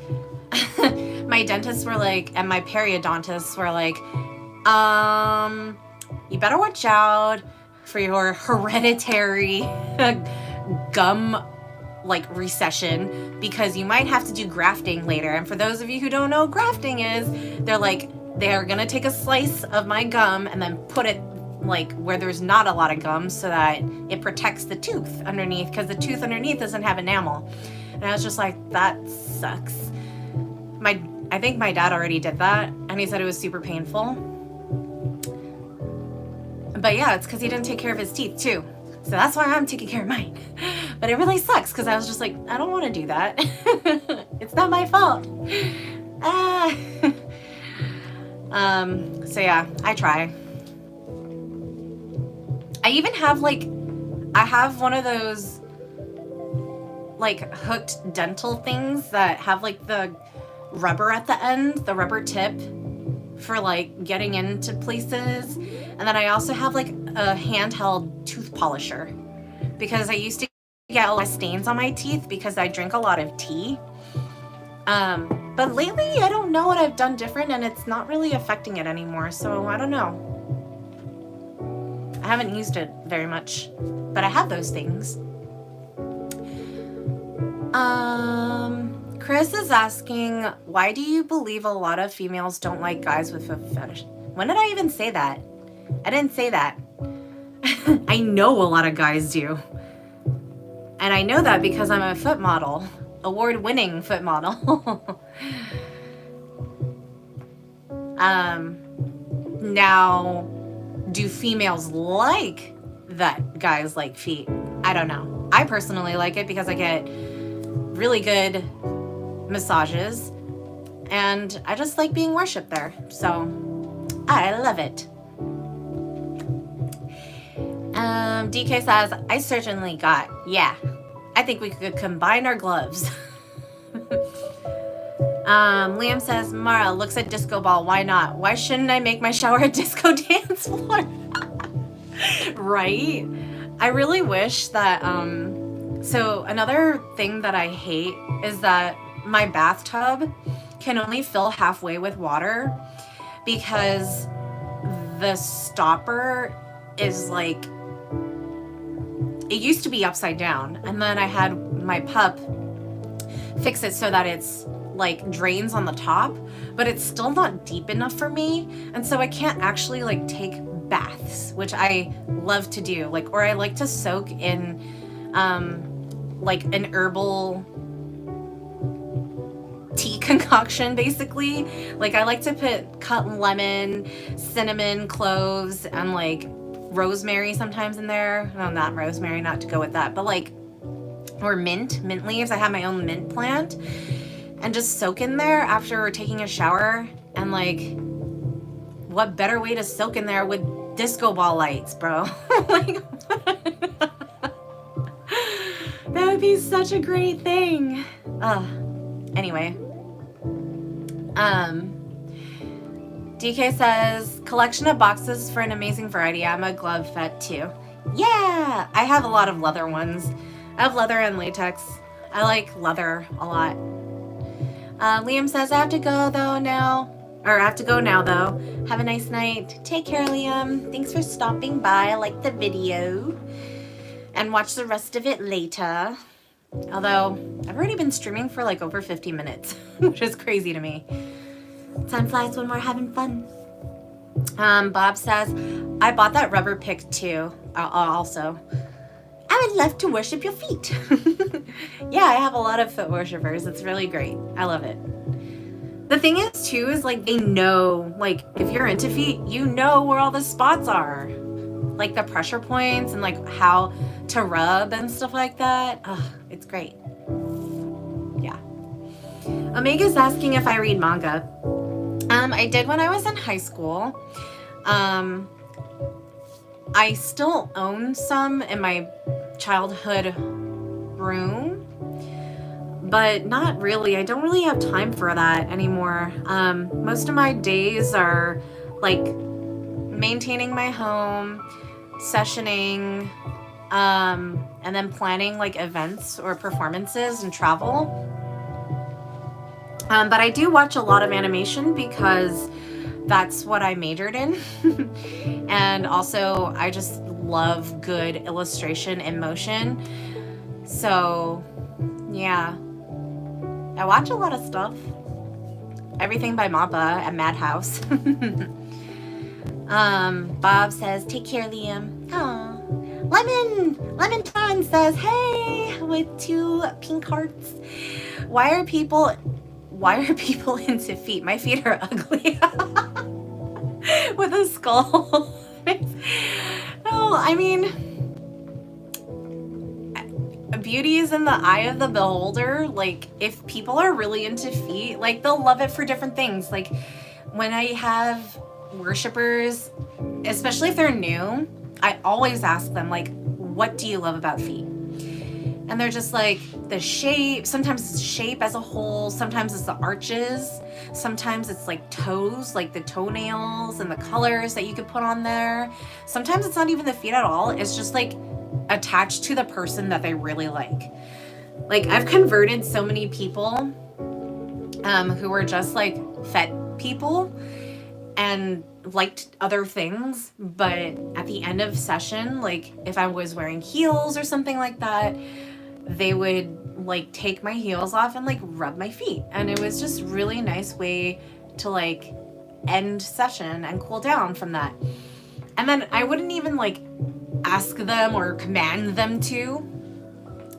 [SPEAKER 1] my dentists were like, and my periodontists were like, you better watch out for your hereditary gum like recession, because you might have to do grafting later. And for those of you who don't know what grafting is, they're gonna take a slice of my gum and then put it like where there's not a lot of gum so that it protects the tooth underneath, because the tooth underneath doesn't have enamel. And I was just like, that sucks. I think my dad already did that, and he said it was super painful. But yeah, it's because he didn't take care of his teeth too. So that's why I'm taking care of mine. But it really sucks because I was just like, I don't want to do that. It's not my fault. So yeah, I try. I even have I have one of those like hooked dental things that have like the rubber at the end, the rubber tip for like getting into places. And then I also have like a handheld tooth polisher, because I used to get a lot of stains on my teeth because I drink a lot of tea. But lately I don't know what I've done different, and it's not really affecting it anymore. So I don't know. I haven't used it very much, but I have those things. Chris is asking, why do you believe a lot of females don't like guys with a fetish? When did I even say that? I didn't say that. I know a lot of guys do. And I know that because I'm a foot model, award-winning foot model. Now, do females like that guys like feet? I don't know. I personally like it because I get really good massages, and I just like being worshipped there. So I love it. DK says, I certainly got. Yeah, I think we could combine our gloves. Liam says, Mara looks at disco ball. Why not? Why shouldn't I make my shower a disco dance floor? Right? I really wish that, so another thing that I hate is that my bathtub can only fill halfway with water, because the stopper is like, it used to be upside down, and then I had my pup fix it so that it's like drains on the top, but it's still not deep enough for me, and so I can't actually like take baths, which I love to do. Like, or I like to soak in like an herbal tea concoction, basically. Like, I like to cut lemon, cinnamon, cloves, and like rosemary sometimes in there. No, not rosemary, not to go with that, but like, or mint leaves. I have my own mint plant, and just soak in there after taking a shower. And like, what better way to soak in there with disco ball lights, bro? Like, that would be such a great thing. Anyway, DK says, collection of boxes for an amazing variety. I'm a glove vet too. Yeah, I have a lot of leather ones. I have leather and latex. I like leather a lot. Liam says, I have to go now though. Have a nice night. Take care, Liam. Thanks for stopping by. I like the video. And watch the rest of it later. Although, I've already been streaming for like over 50 minutes, which is crazy to me. Time flies when we're having fun. Bob says, I bought that rubber pick too. Also, I would love to worship your feet. Yeah, I have a lot of foot worshipers. It's really great. I love it. The thing is too, is like, they know, like, if you're into feet, you know where all the spots are. Like the pressure points and like how to rub and stuff like that. It's great. Yeah. Omega's asking if I read manga. I did when I was in high school. I still own some in my childhood room, but not really. I don't really have time for that anymore. Most of my days are like maintaining my home, sessioning, and then planning like events or performances and travel. But I do watch a lot of animation because that's what I majored in. And also I just love good illustration and motion. So yeah, I watch a lot of stuff. Everything by Mappa and Madhouse. Bob says, take care, Liam. Aww. Lemon Ton says, hey, with 2 pink hearts. Why are people into feet? My feet are ugly. With a skull. No, I mean, beauty is in the eye of the beholder. Like, if people are really into feet, like, they'll love it for different things. Like, when I have worshipers, especially if they're new, I always ask them, like, what do you love about feet? And they're just like, the shape. Sometimes it's shape as a whole. Sometimes it's the arches. Sometimes it's like toes, like the toenails and the colors that you could put on there. Sometimes it's not even the feet at all. It's just like attached to the person that they really like. Like, I've converted so many people who were just like fet people and liked other things, but at the end of session, like if I was wearing heels or something like that, they would like take my heels off and like rub my feet, and it was just really nice way to like end session and cool down from that. And then I wouldn't even like ask them or command them to,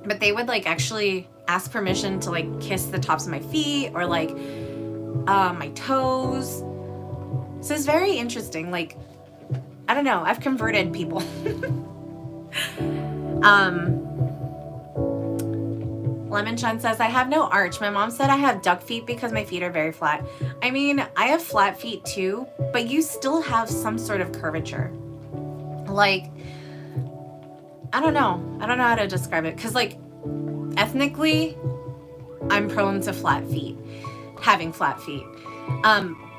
[SPEAKER 1] but they would like actually ask permission to like kiss the tops of my feet or like my toes. So it's very interesting. Like, I don't know, I've converted people. Lemon Chun says, I have no arch. My mom said I have duck feet because my feet are very flat. I mean, I have flat feet too, but you still have some sort of curvature. Like, I don't know how to describe it. Cause like, ethnically, I'm prone to flat feet, having flat feet.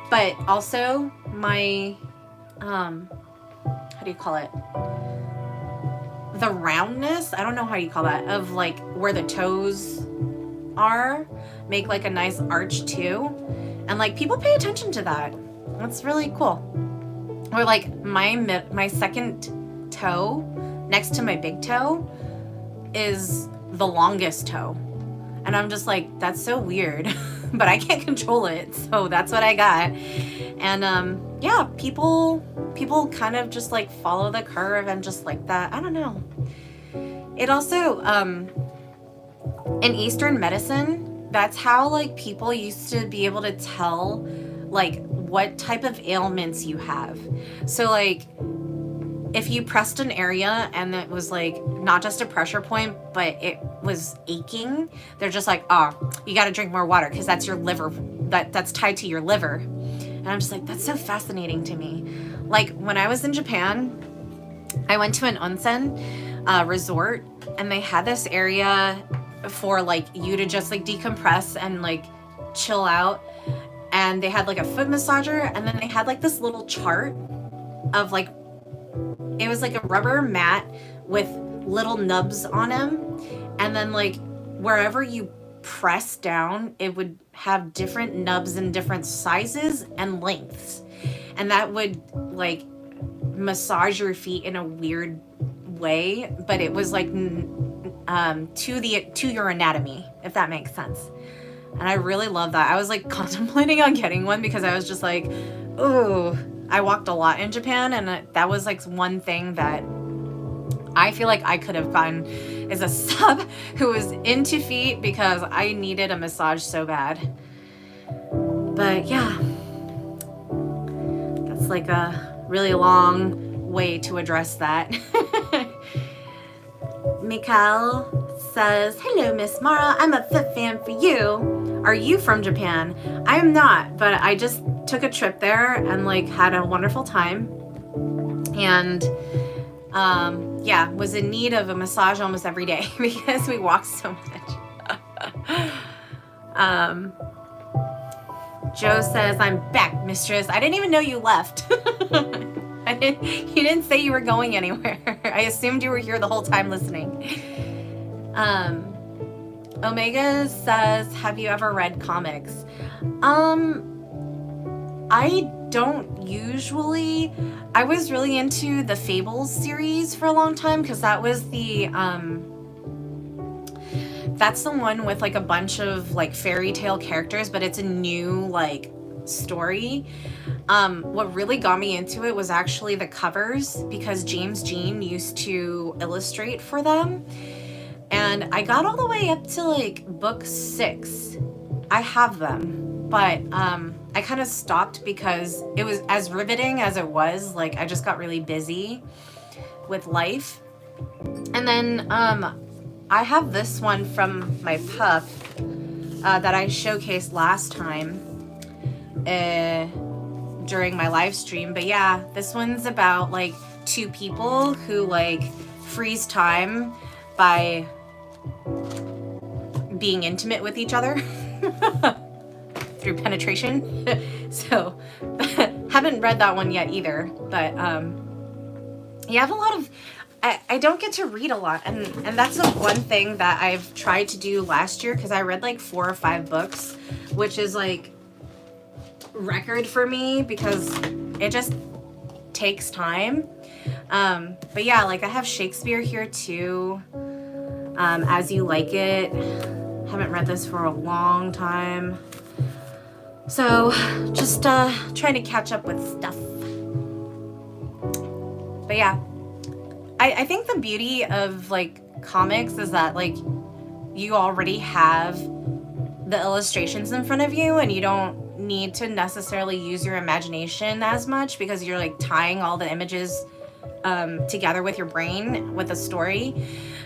[SPEAKER 1] But also my, how do you call it? The roundness, I don't know how you call that, of like where the toes are, make like a nice arch too. And like people pay attention to that. That's really cool. Or like my second toe next to my big toe is the longest toe. And I'm just like, that's so weird, but I can't control it. So that's what I got. And yeah, people kind of just like follow the curve and just like that. I don't know. It also, in Eastern medicine, that's how like people used to be able to tell like what type of ailments you have. So like if you pressed an area and it was like not just a pressure point, but it was aching, they're just like, oh, you got to drink more water because that's your liver, that's tied to your liver. And I'm just like, that's so fascinating to me. Like when I was in Japan, I went to an onsen resort, and they had this area for like you to just like decompress and like chill out. And they had like a foot massager, and then they had like this little chart of like, it was like a rubber mat with little nubs on them. And then like wherever you press down, it would have different nubs in different sizes and lengths. And that would like massage your feet in a weird way, but it was like to your anatomy, if that makes sense. And I really love that. I was like contemplating on getting one because I was just like, ooh, I walked a lot in Japan, and that was like one thing that I feel like I could have gotten as a sub who was into feet because I needed a massage so bad. But yeah, that's like a really long way to address that. Mikhail says, hello, Miss Mara. I'm a foot fan for you. Are you from Japan? I am not, but I just took a trip there and like had a wonderful time. And yeah, was in need of a massage almost every day because we walked so much. Joe says, I'm back, mistress. I didn't even know you left. You didn't say you were going anywhere. I assumed you were here the whole time listening. Omega says, have you ever read comics? I don't usually. I was really into the Fables series for a long time because that was the that's the one with like a bunch of like fairy tale characters, but it's a new like story. What really got me into it was actually the covers, because James Jean used to illustrate for them. And I got all the way up to like book 6. I have them, but I kind of stopped because it was as riveting as it was. Like I just got really busy with life. And then I have this one from my pup that I showcased last time during my live stream. But yeah, this one's about like 2 people who like freeze time by being intimate with each other through penetration. So haven't read that one yet either, but yeah, I have a lot of I don't get to read a lot, and that's the one thing that I've tried to do last year, because I read like 4 or 5 books, which is like record for me because it just takes time. But yeah, like I have Shakespeare here too. As You Like It. Haven't read this for a long time. So just trying to catch up with stuff. But yeah, I think the beauty of like comics is that like you already have the illustrations in front of you, and you don't need to necessarily use your imagination as much because you're like tying all the images together with your brain with a story.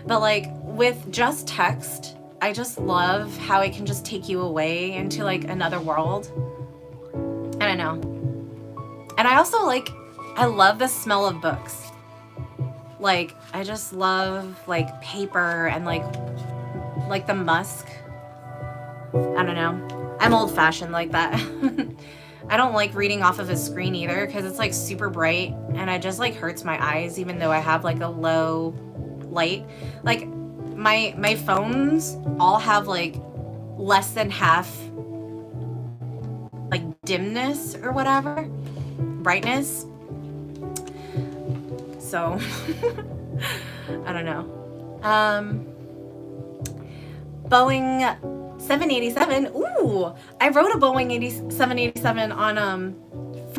[SPEAKER 1] But like with just text, I just love how it can just take you away into like another world. I don't know. And I also like, I love the smell of books. Like I just love like paper and like the musk. I don't know. I'm old fashioned like that. I don't like reading off of a screen either because it's like super bright and it just like hurts my eyes even though I have like a low light. Like my phones all have like less than half like dimness or whatever, brightness. So I don't know. Boeing 787. Ooh, I wrote a Boeing 787 on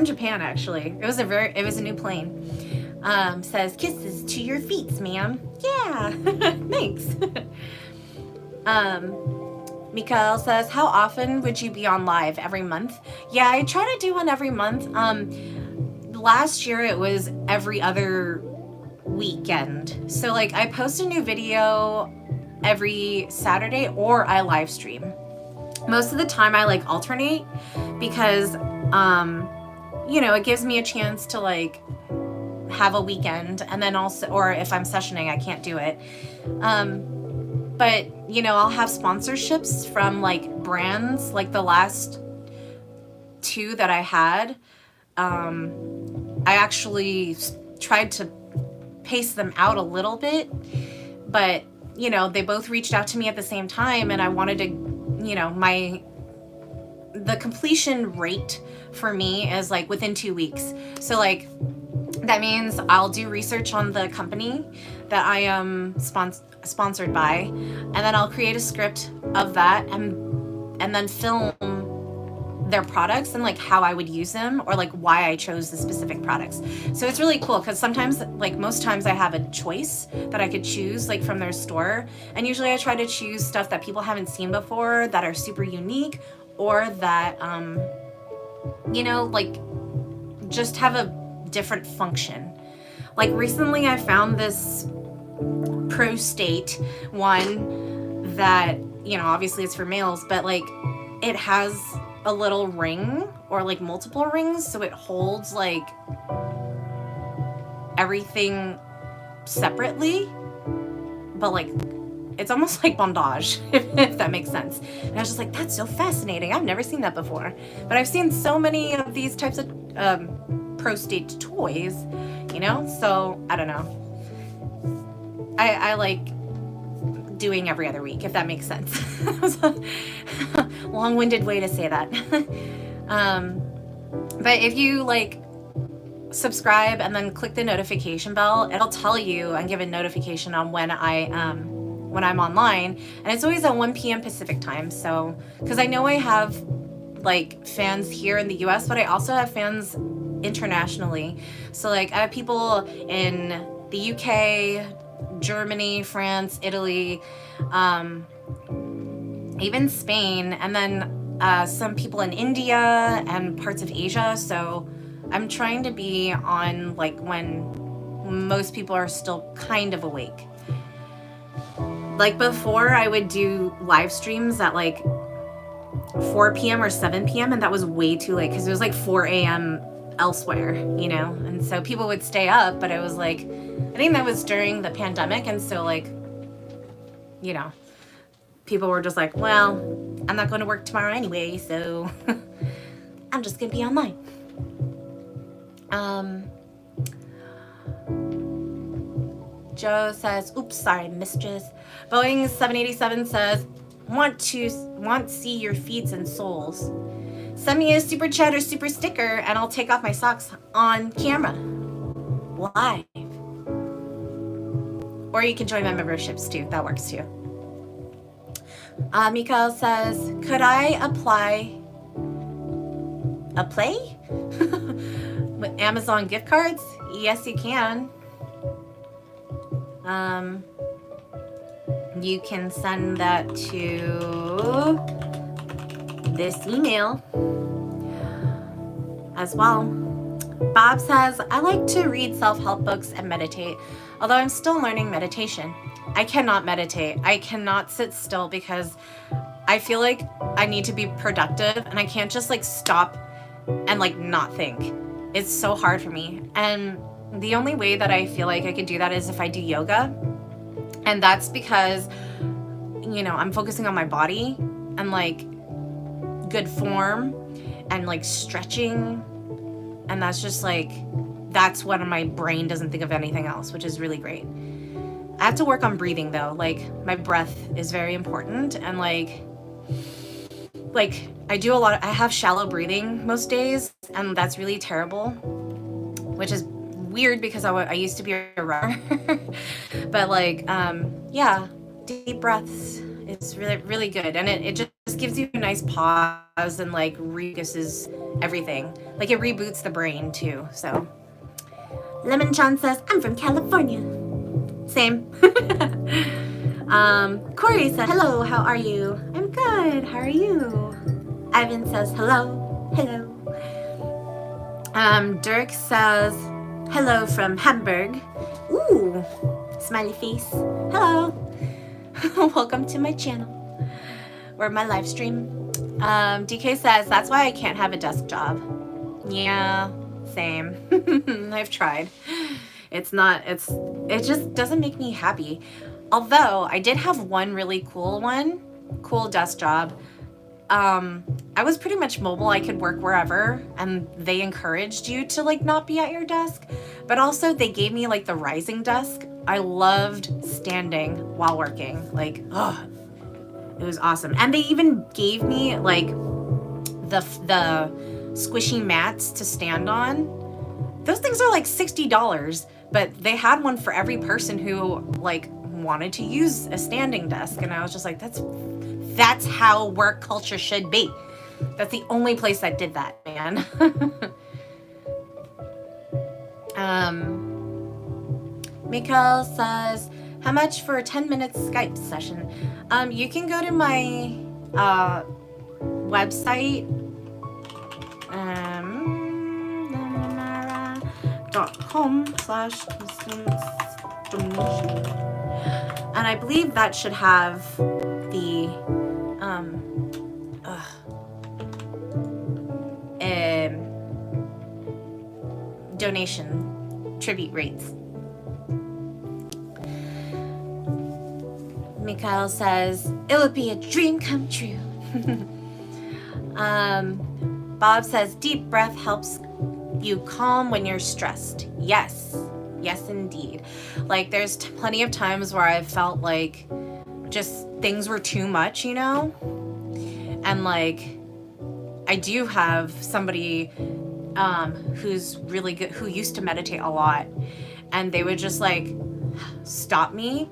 [SPEAKER 1] from Japan, actually. It was a new plane. Says, kisses to your feet, ma'am. Yeah, thanks. Mikael says, how often would you be on live? Every month? Yeah, I try to do one every month. Last year it was every other weekend. So like I post a new video every Saturday or I live stream. Most of the time I like alternate because it gives me a chance to like have a weekend, and then also, or if I'm sessioning I can't do it. But I'll have sponsorships from like brands. Like the last 2 that I had, I actually tried to pace them out a little bit, but they both reached out to me at the same time, and I wanted to, the completion rate for me is like within 2 weeks. So like that means I'll do research on the company that I am sponsored by, and then I'll create a script of that and then film their products and like how I would use them, or like why I chose the specific products. So it's really cool because sometimes, like most times, I have a choice that I could choose like from their store, and usually I try to choose stuff that people haven't seen before, that are super unique, or that like just have a different function. Like recently I found this prostate one that obviously it's for males, but like it has a little ring or like multiple rings, so it holds like everything separately, but like it's almost like bondage, if that makes sense. And I was just like, that's so fascinating. I've never seen that before. But I've seen so many of these types of prostate toys, so I don't know. I like doing every other week, if that makes sense. That was a long-winded way to say that. But if you like subscribe and then click the notification bell, it'll tell you and give a notification on when I'm online, and it's always at 1 p.m. Pacific time. So because I know I have like fans here in the US, but I also have fans internationally. So like I have people in the UK, Germany, France, Italy, even Spain, and then some people in India and parts of Asia. So I'm trying to be on like when most people are still kind of awake. Like before, I would do live streams at like 4 p.m. or 7 p.m. and that was way too late because it was like 4 a.m. elsewhere, and so people would stay up, but it was like, I think that was during the pandemic, and so like, people were just like, well, I'm not going to work tomorrow anyway, so I'm just gonna be online. Joe says, oops, sorry, mistress. Boeing 787 says, want to see your feet and soles. Send me a super chat or super sticker and I'll take off my socks on camera, live. Or you can join my memberships too, that works too. Mikael says, could I apply with Amazon gift cards? Yes, you can. You can send that to this email as well. Bob says, I like to read self-help books and meditate, although I'm still learning meditation. I cannot meditate. I cannot sit still because I feel like I need to be productive and I can't just like stop and like not think. It's so hard for me. And the only way that I feel like I could do that is if I do yoga. And that's because, I'm focusing on my body and like good form and like stretching. And that's just like, that's when my brain doesn't think of anything else, which is really great. I have to work on breathing though. Like my breath is very important. And like I do I have shallow breathing most days, and that's really terrible, which is weird because I used to be a runner. But like, yeah, deep breaths, it's really, really good. And it just gives you a nice pause and like refocuses everything. Like it reboots the brain too. So Lemon Chan says, I'm from California. Same. Corey said, hello, how are you? I'm good, how are you? Ivan says, hello, hello. Dirk says, hello from Hamburg. Ooh, smiley face. Hello. Welcome to my channel or my live stream. DK says, that's why I can't have a desk job. Yeah, same. I've tried. It just doesn't make me happy. Although I did have one really cool desk job. I was pretty much mobile. I could work wherever, and they encouraged you to like not be at your desk, but also they gave me like the rising desk. I loved standing while working. Like, oh, it was awesome. And they even gave me like the squishy mats to stand on. Those things are like $60, but they had one for every person who like wanted to use a standing desk. And I was just like, that's how work culture should be. That's the only place that did that, man. Mikael says, how much for a 10-minute Skype session? You can go to my website, .com/donation, and I believe that should have the donation tribute rates. Mikhail says, it would be a dream come true. Bob says, deep breath helps you calm when you're stressed. Yes, indeed. Like there's plenty of times where I've felt like just things were too much, you know? And like, I do have somebody who's really good, who used to meditate a lot, and they would just like stop me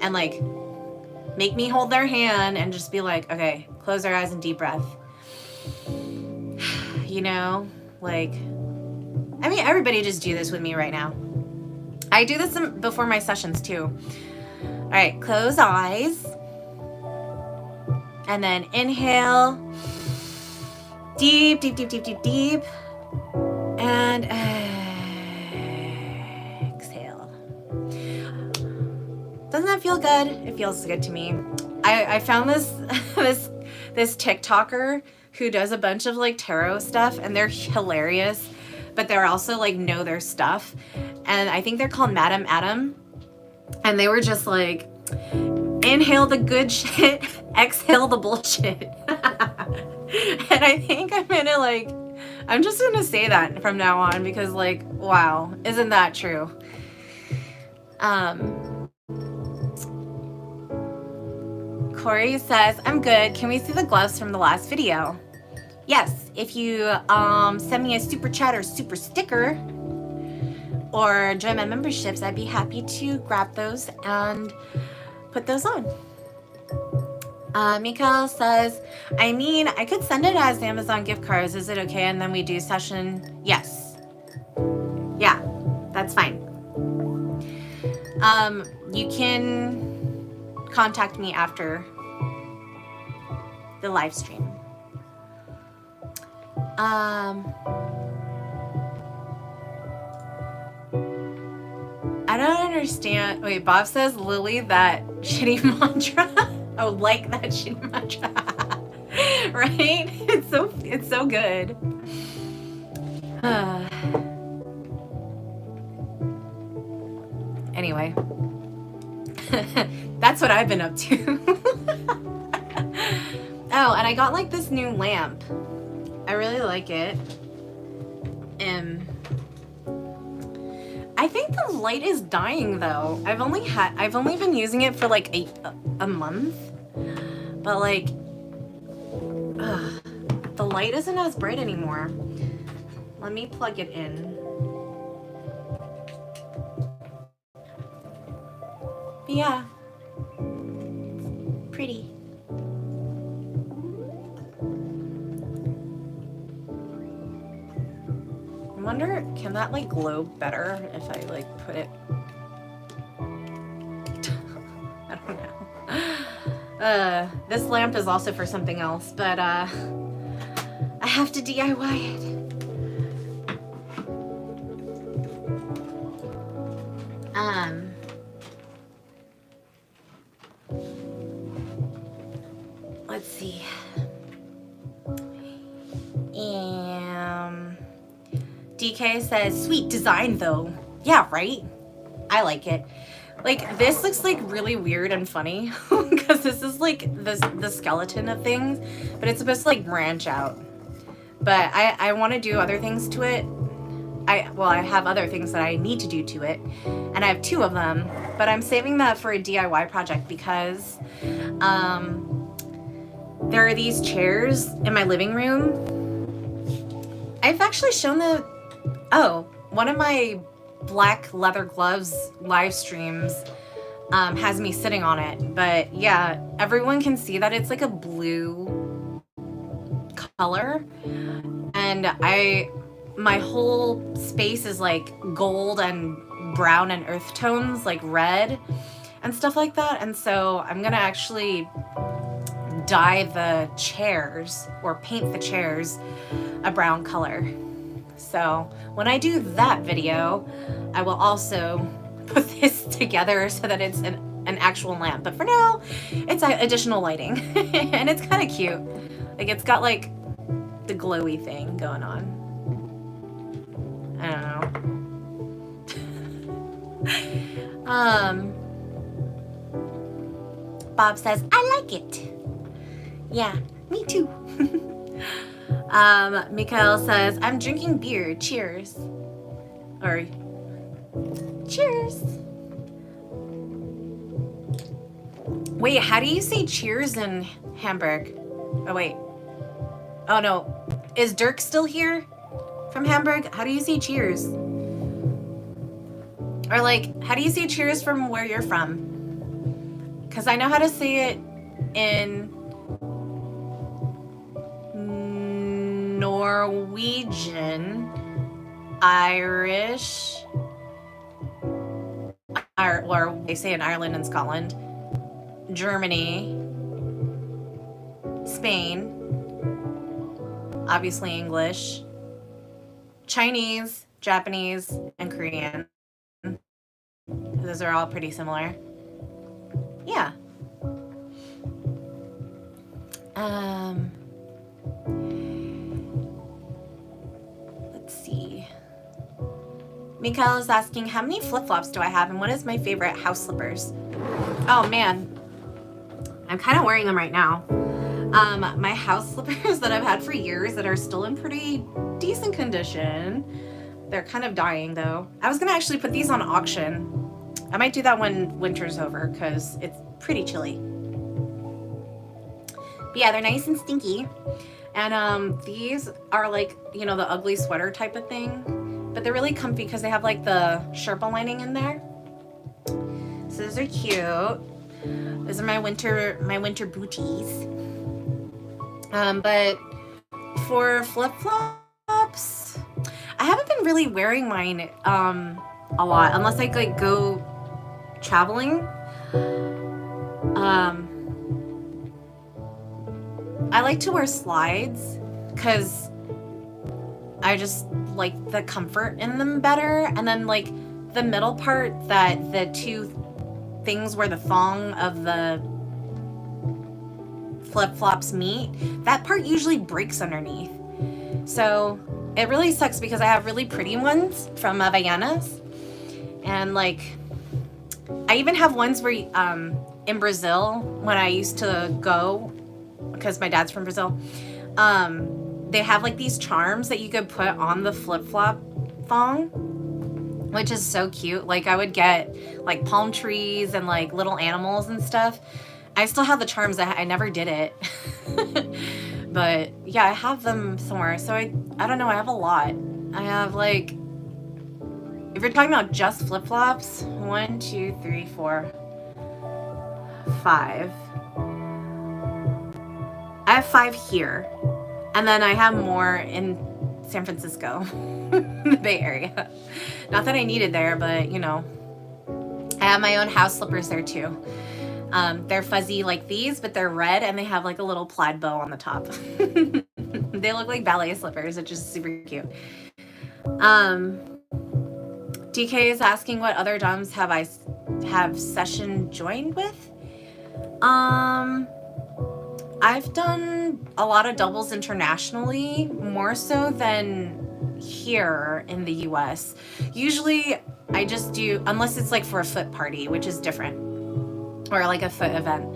[SPEAKER 1] and like make me hold their hand and just be like, okay, close our eyes and deep breath. You know, like, I mean, everybody just do this with me right now. I do this before my sessions too. All right, close eyes. And then inhale. Deep, deep, deep, deep, deep, deep. And exhale. Doesn't that feel good? It feels good to me. I found this TikToker who does a bunch of like tarot stuff, and they're hilarious, but they're also like know their stuff. And I think they're called Madam Adam. And they were just like, inhale the good shit, exhale the bullshit. And I think I'm just gonna say that from now on, because like, wow, isn't that true? Corey says, I'm good. Can we see the gloves from the last video? Yes, if you send me a super chat or super sticker or join my memberships, I'd be happy to grab those and put those on. Mikael says, I mean, I could send it as Amazon gift cards. Is it okay? And then we do session? Yes. Yeah, that's fine. You can contact me after the live stream. I don't understand. Wait, Bob says, Lily, that shitty mantra. Oh, like that shitty mantra. Right? It's so good. Anyway. That's what I've been up to. Oh, and I got like this new lamp. I really like it. I think the light is dying though. I've only been using it for like a month, but like, the light isn't as bright anymore. Let me plug it in. But yeah, pretty. wonder, can that like glow better if I like put it? I don't know. This lamp is also for something else, but I have to DIY it. Let's see. DK says, sweet design though. Yeah, right? I like it. Like, this looks like really weird and funny because this is like the skeleton of things, but it's supposed to like branch out. But I want to do other things to it. I have other things that I need to do to it, and I have 2 of them, but I'm saving that for a DIY project because there are these chairs in my living room. I've actually shown one of my black leather gloves live streams has me sitting on it, but yeah, everyone can see that it's like a blue color, and my whole space is like gold and brown and earth tones, like red and stuff like that. And so I'm gonna actually dye the chairs or paint the chairs a brown color. So when I do that video, I will also put this together so that it's an actual lamp. But for now, it's additional lighting and it's kind of cute. Like, it's got like the glowy thing going on. I don't know. Bob says, I like it. Yeah, me too. Mikhail says, I'm drinking beer. Cheers. Or, cheers. Wait, how do you say cheers in Hamburg? Oh, wait. Oh, no. Is Dirk still here from Hamburg? How do you say cheers? Or, like, how do you say cheers from where you're from? Because I know how to say it in Norwegian, Irish, or they say in Ireland and Scotland, Germany, Spain, obviously English, Chinese, Japanese, and Korean. Those are all pretty similar. Yeah. Let's see. Mikhail is asking, how many flip-flops do I have and what is my favorite house slippers? Oh man, I'm kind of wearing them right now. My house slippers that I've had for years that are still in pretty decent condition. They're kind of dying though. I was gonna actually put these on auction. I might do that when winter's over because it's pretty chilly. But yeah, they're nice and stinky. And these are like, you know, the ugly sweater type of thing. But they're really comfy because they have like the Sherpa lining in there. So those are cute. Those are my winter booties. But for flip-flops, I haven't been really wearing mine a lot unless I like go traveling. I like to wear slides because I just like the comfort in them better. And then like the middle part, that the 2 things where the thong of the flip-flops meet, that part usually breaks underneath. So it really sucks because I have really pretty ones from Havaianas. And like, I even have ones where in Brazil, when I used to go, because my dad's from Brazil, they have like these charms that you could put on the flip-flop thong, which is so cute. Like, I would get like palm trees and like little animals and stuff. I still have the charms. I never did it. But yeah, I have them somewhere. So I don't know, I have a lot. I have like, if you're talking about just flip-flops, 1, 2, 3, 4, 5. I have 5 here. And then I have more in San Francisco, the Bay Area. Not that I needed there, but you know, I have my own house slippers there too. They're fuzzy like these, but they're red and they have like a little plaid bow on the top. They look like ballet slippers, which is super cute. DK is asking what other DOMs have session joined with. I've done a lot of doubles internationally, more so than here in the US. Usually I just do, unless it's like for a foot party, which is different, or like a foot event.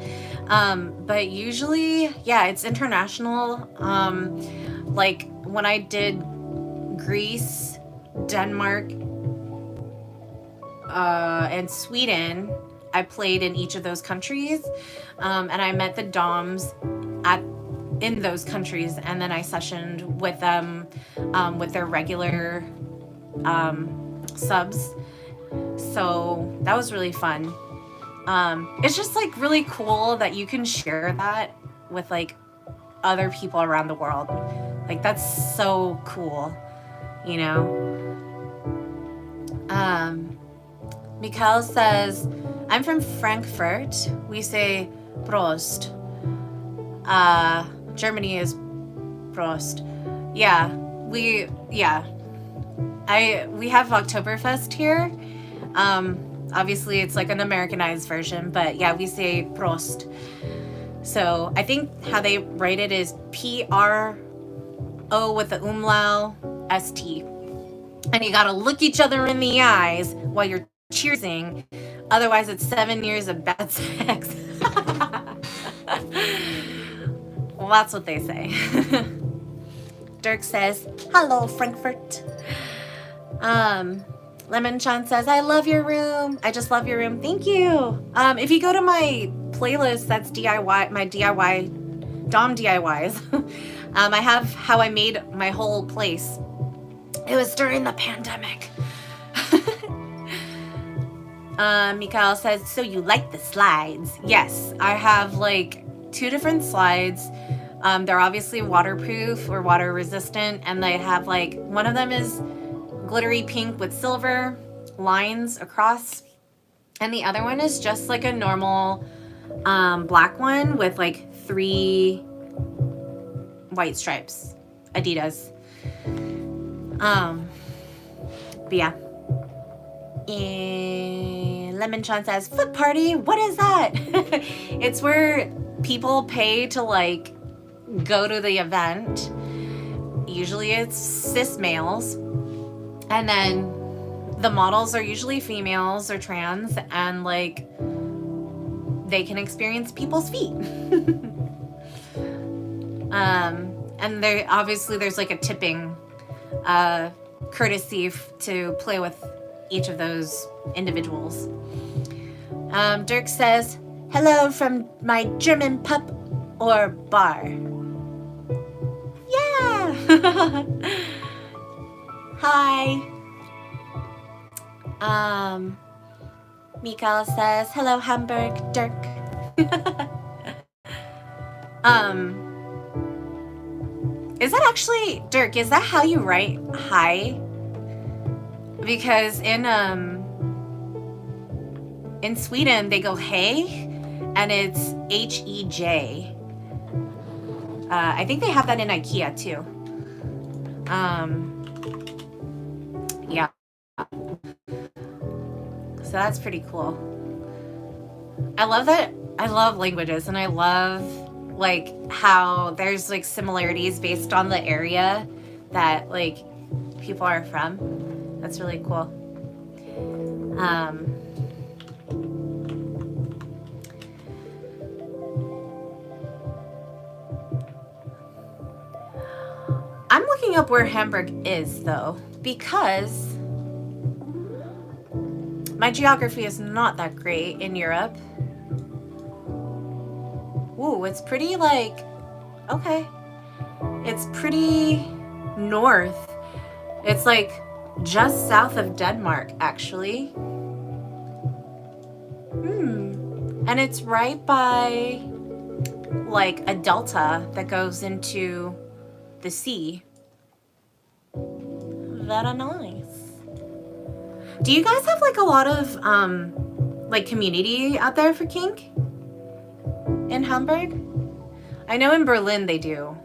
[SPEAKER 1] But usually, yeah, it's international. Like when I did Greece, Denmark, and Sweden, I played in each of those countries, and I met the DOMs in those countries, and then I sessioned with them with their regular subs. So that was really fun. It's just like really cool that you can share that with like other people around the world. Like that's so cool, you know. Mikhail says, I'm from Frankfurt. We say Prost. Germany is Prost. Yeah, we have Oktoberfest here. Obviously it's like an Americanized version, but yeah, we say Prost. So I think how they write it is P-R-O with the umlaut S-T. And you gotta look each other in the eyes while you're cheersing. Otherwise it's 7 years of bad sex. Well, that's what they say. Dirk says, hello, Frankfurt. Lemon Chan says, I love your room. I just love your room. Thank you. If you go to my playlist, that's DIY, my DIY, Dom DIYs. I have how I made my whole place. It was during the pandemic. Mikhail says, so you like the slides? Yes, I have like 2 different slides. They're obviously waterproof or water resistant, and they have like, one of them is glittery pink with silver lines across, and the other one is just like a normal black one with like 3 white stripes, Adidas. But yeah. And Lemon Chan says, foot party, what is that? It's where people pay to like go to the event. Usually it's cis males, and then the models are usually females or trans, and like they can experience people's feet. And there obviously there's like a tipping courtesy to play with each of those individuals. Dirk says, hello from my German pub or bar. Yeah. Hi. Mikhail says, hello, Hamburg, Dirk. Is that actually, Dirk, is that how you write hi? Because in Sweden, they go hey, and it's H-E-J. I think they have that in IKEA too. Yeah. So that's pretty cool. I love that. I love languages, and I love like how there's like similarities based on the area that like people are from. That's really cool. I'm looking up where Hamburg is though, because my geography is not that great in Europe. Ooh, it's pretty like, okay. It's pretty north. It's like just south of Denmark, actually. And it's right by like a delta that goes into the sea. Very nice. Do you guys have like a lot of like community out there for kink in Hamburg? I know in Berlin they do.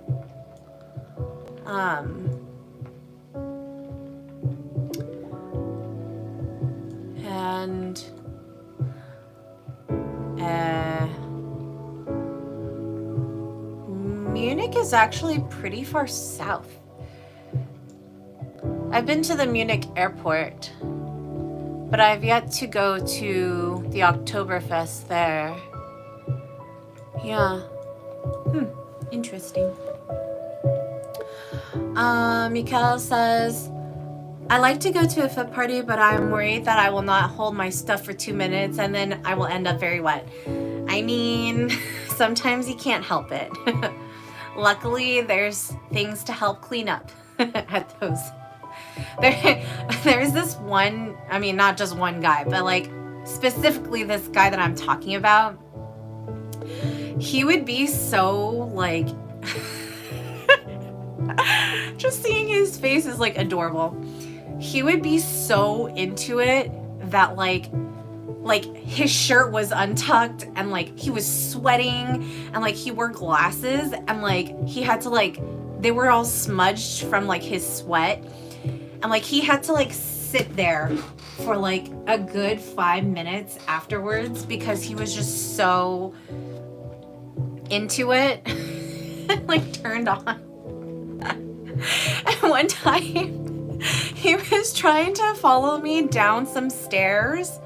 [SPEAKER 1] And Munich is actually pretty far south. I've been to the Munich airport, but I've yet to go to the Oktoberfest there. Yeah. Interesting. Mikael says, I like to go to a foot party, but I'm worried that I will not hold my stuff for 2 minutes and then I will end up very wet. I mean, sometimes you can't help it. Luckily, there's things to help clean up at those. There's this one, I mean, not just one guy, but like specifically this guy that I'm talking about. He would be so like, just seeing his face is like adorable. He would be so into it that like his shirt was untucked and like he was sweating and like he wore glasses and like he had to like, they were all smudged from like his sweat and like he had to like sit there for like a good 5 minutes afterwards because he was just so into it like turned on. And one time he was trying to follow me down some stairs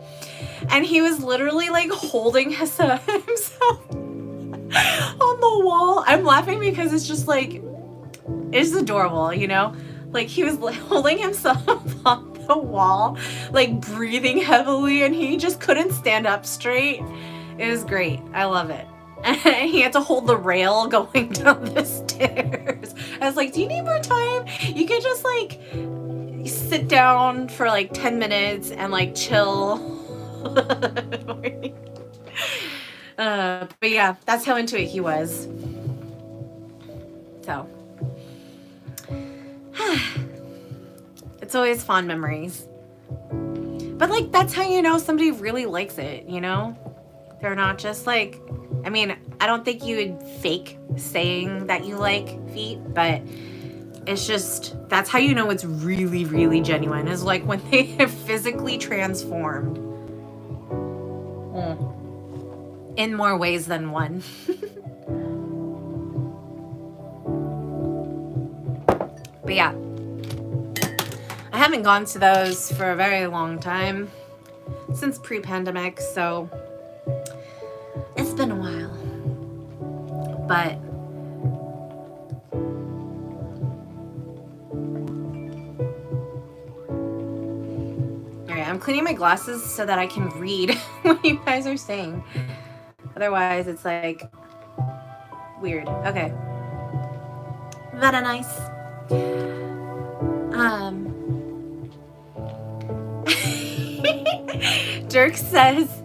[SPEAKER 1] and he was literally like holding himself on the wall. I'm laughing because it's just like, it's adorable, you know? Like he was holding himself on the wall, like breathing heavily, and he just couldn't stand up straight. It was great. I love it. And he had to hold the rail going down the stairs. I was like, do you need more time? You could just like sit down for like 10 minutes and like chill. But yeah, that's how into it he was. So it's always fond memories. But like, that's how you know somebody really likes it, you know? They're not just like, I mean, I don't think you would fake saying that you like feet, but it's just, that's how you know it's really, really genuine, is like when they have physically transformed in more ways than one. But yeah, I haven't gone to those for a very long time, since pre-pandemic, so it's been a while. But alright, I'm cleaning my glasses so that I can read what you guys are saying. Otherwise, it's like weird. Okay. Very nice. Dirk says,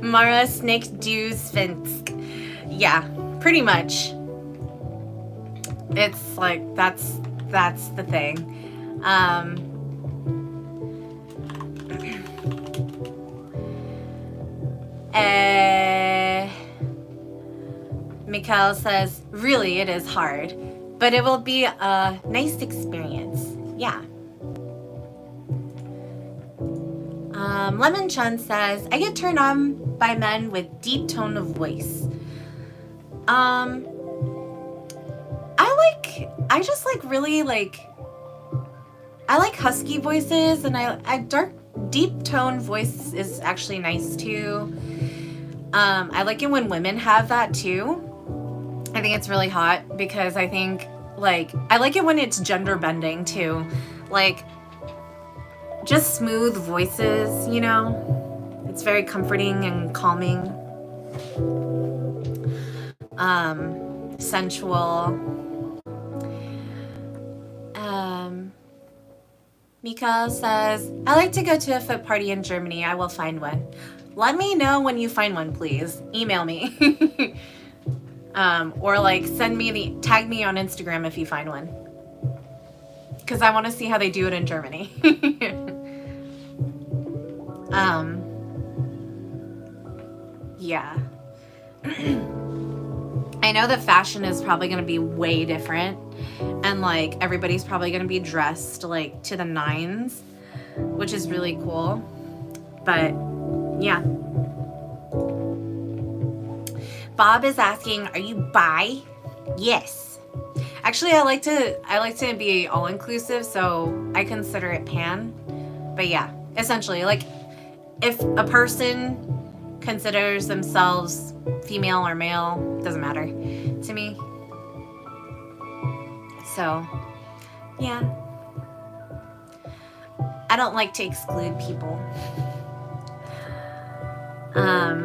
[SPEAKER 1] Mara Snake do Svensk. Yeah, pretty much. It's like, that's the thing. Mikhail says, really, it is hard, but it will be a nice experience. Yeah. Lemon Chun says, I get turned on by men with deep tone of voice. I just like really like, I like husky voices, and I deep tone voice is actually nice too. I like it when women have that too. I think it's really hot because I think like, I like it when it's gender bending too. Like, just smooth voices, you know? It's very comforting and calming. Sensual. Mika says, I like to go to a foot party in Germany. I will find one. Let me know when you find one, please. Email me. Or like tag me on Instagram if you find one. because I want to see how they do it in Germany. Yeah. I know that fashion is probably going to be way different, and like everybody's probably going to be dressed like to the nines, which is really cool. But yeah. Bob is asking, are you bi? Yes. Actually, I like to be all inclusive, so I consider it pan. But yeah, essentially, like if a person considers themselves female or male, doesn't matter to me. So yeah, I don't like to exclude people. But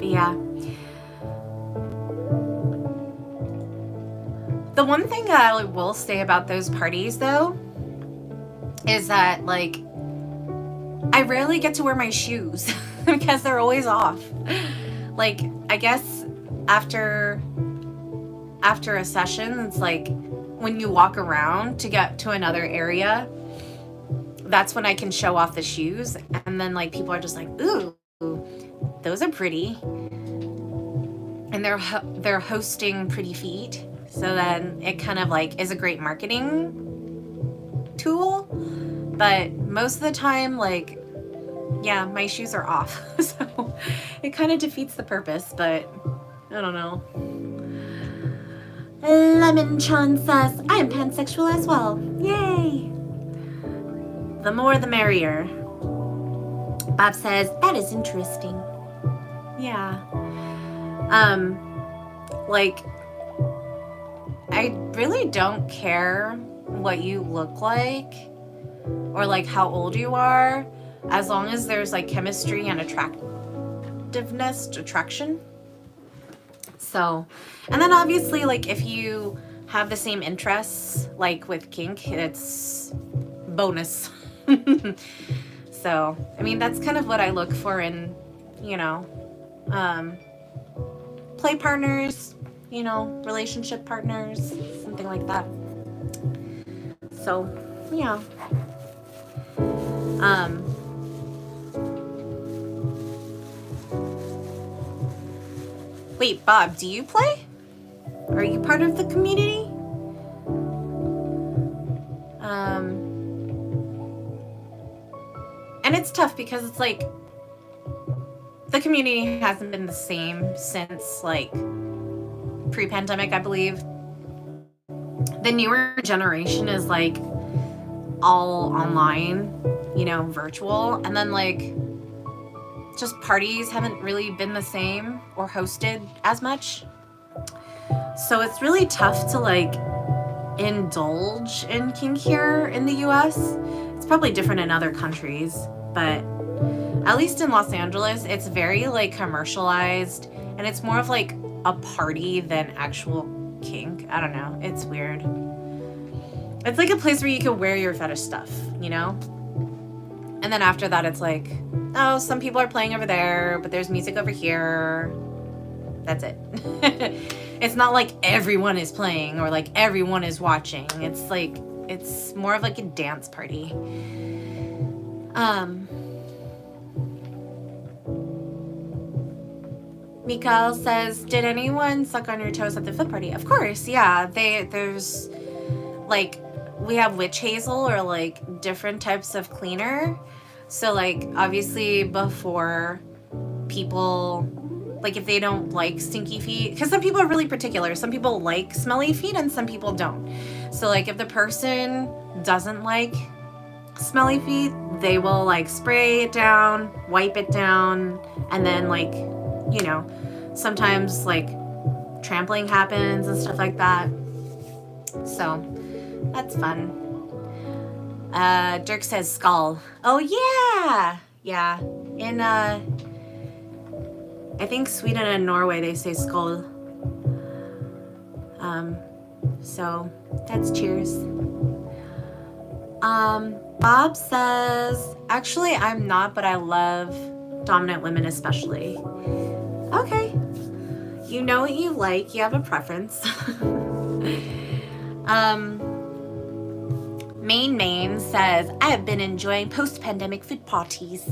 [SPEAKER 1] yeah, the one thing that I will say about those parties though is that like I rarely get to wear my shoes because they're always off. Like I guess after a session, it's like when you walk around to get to another area, that's when I can show off the shoes, and then like people are just like, ooh, those are pretty, and they're hosting pretty feet, so then it kind of like is a great marketing tool. But most of the time, like, yeah, my shoes are off, so it kind of defeats the purpose. But I don't know. Lemon Chan says, I am pansexual as well. Yay! The more the merrier. Bob says, that is interesting. Yeah. Like, I really don't care what you look like or like how old you are, as long as there's like chemistry and attraction. So, and then obviously, like if you have the same interests, like with kink, it's bonus. So, I mean, that's kind of what I look for in, you know, play partners, you know, relationship partners, something like that. So, yeah. Wait, Bob, do you play? Are you part of the community? And it's tough because it's like the community hasn't been the same since like pre-pandemic, I believe. The newer generation is like all online, you know, virtual, and then like just parties haven't really been the same or hosted as much. So it's really tough to like indulge in kink here in the US. It's probably different in other countries, but at least in Los Angeles, it's very like commercialized, and it's more of like a party than actual kink. I don't know. It's weird. It's like a place where you can wear your fetish stuff, you know? And then after that, it's like, oh, some people are playing over there, but there's music over here. That's it. It's not like everyone is playing or like everyone is watching. It's like, it's more of like a dance party. Mikael says, did anyone suck on your toes at the foot party? Of course, yeah. There's like, we have witch hazel or like different types of cleaner. So like obviously before people, like if they don't like stinky feet, because some people are really particular. Some people like smelly feet and some people don't. So like if the person doesn't like smelly feet, they will like spray it down, wipe it down, and then like, you know, sometimes like trampling happens and stuff like that. So that's fun. Dirk says skull. Oh yeah. Yeah. In I think Sweden and Norway they say skull. So that's cheers. Bob says, actually I'm not, but I love dominant women especially. Okay. You know what you like, you have a preference. Maine says, I have been enjoying post-pandemic food parties.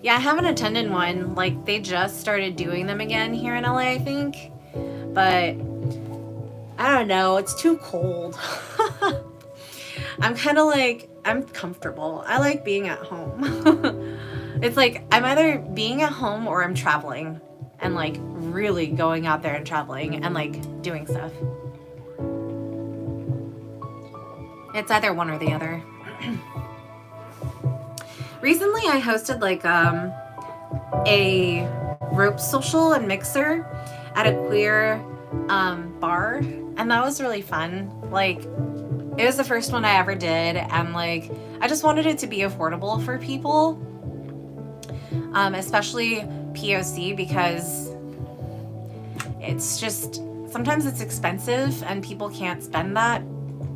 [SPEAKER 1] Yeah, I haven't attended one. Like, they just started doing them again here in LA, I think. But I don't know, it's too cold. I'm kind of like, I'm comfortable. I like being at home. It's like, I'm either being at home or I'm traveling and like really going out there and traveling and like doing stuff. It's either one or the other. Recently I hosted like a rope social and mixer at a queer bar, and that was really fun. Like, it was the first one I ever did, and like I just wanted it to be affordable for people, especially POC, because it's just sometimes it's expensive and people can't spend that,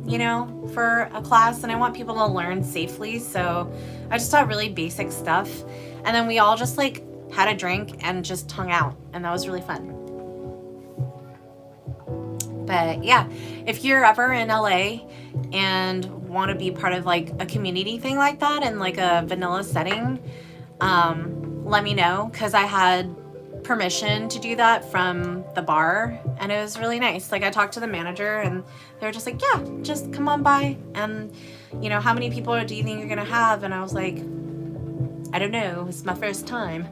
[SPEAKER 1] you know, for a class, and I want people to learn safely. So I just taught really basic stuff, and then we all just like had a drink and just hung out, and that was really fun. But yeah, if you're ever in LA and want to be part of like a community thing like that in like a vanilla setting, let me know, because I had permission to do that from the bar, and it was really nice. Like, I talked to the manager and they were just like, yeah, just come on by, and you know, how many people do you think you're gonna have? And I was like, I don't know, it's my first time.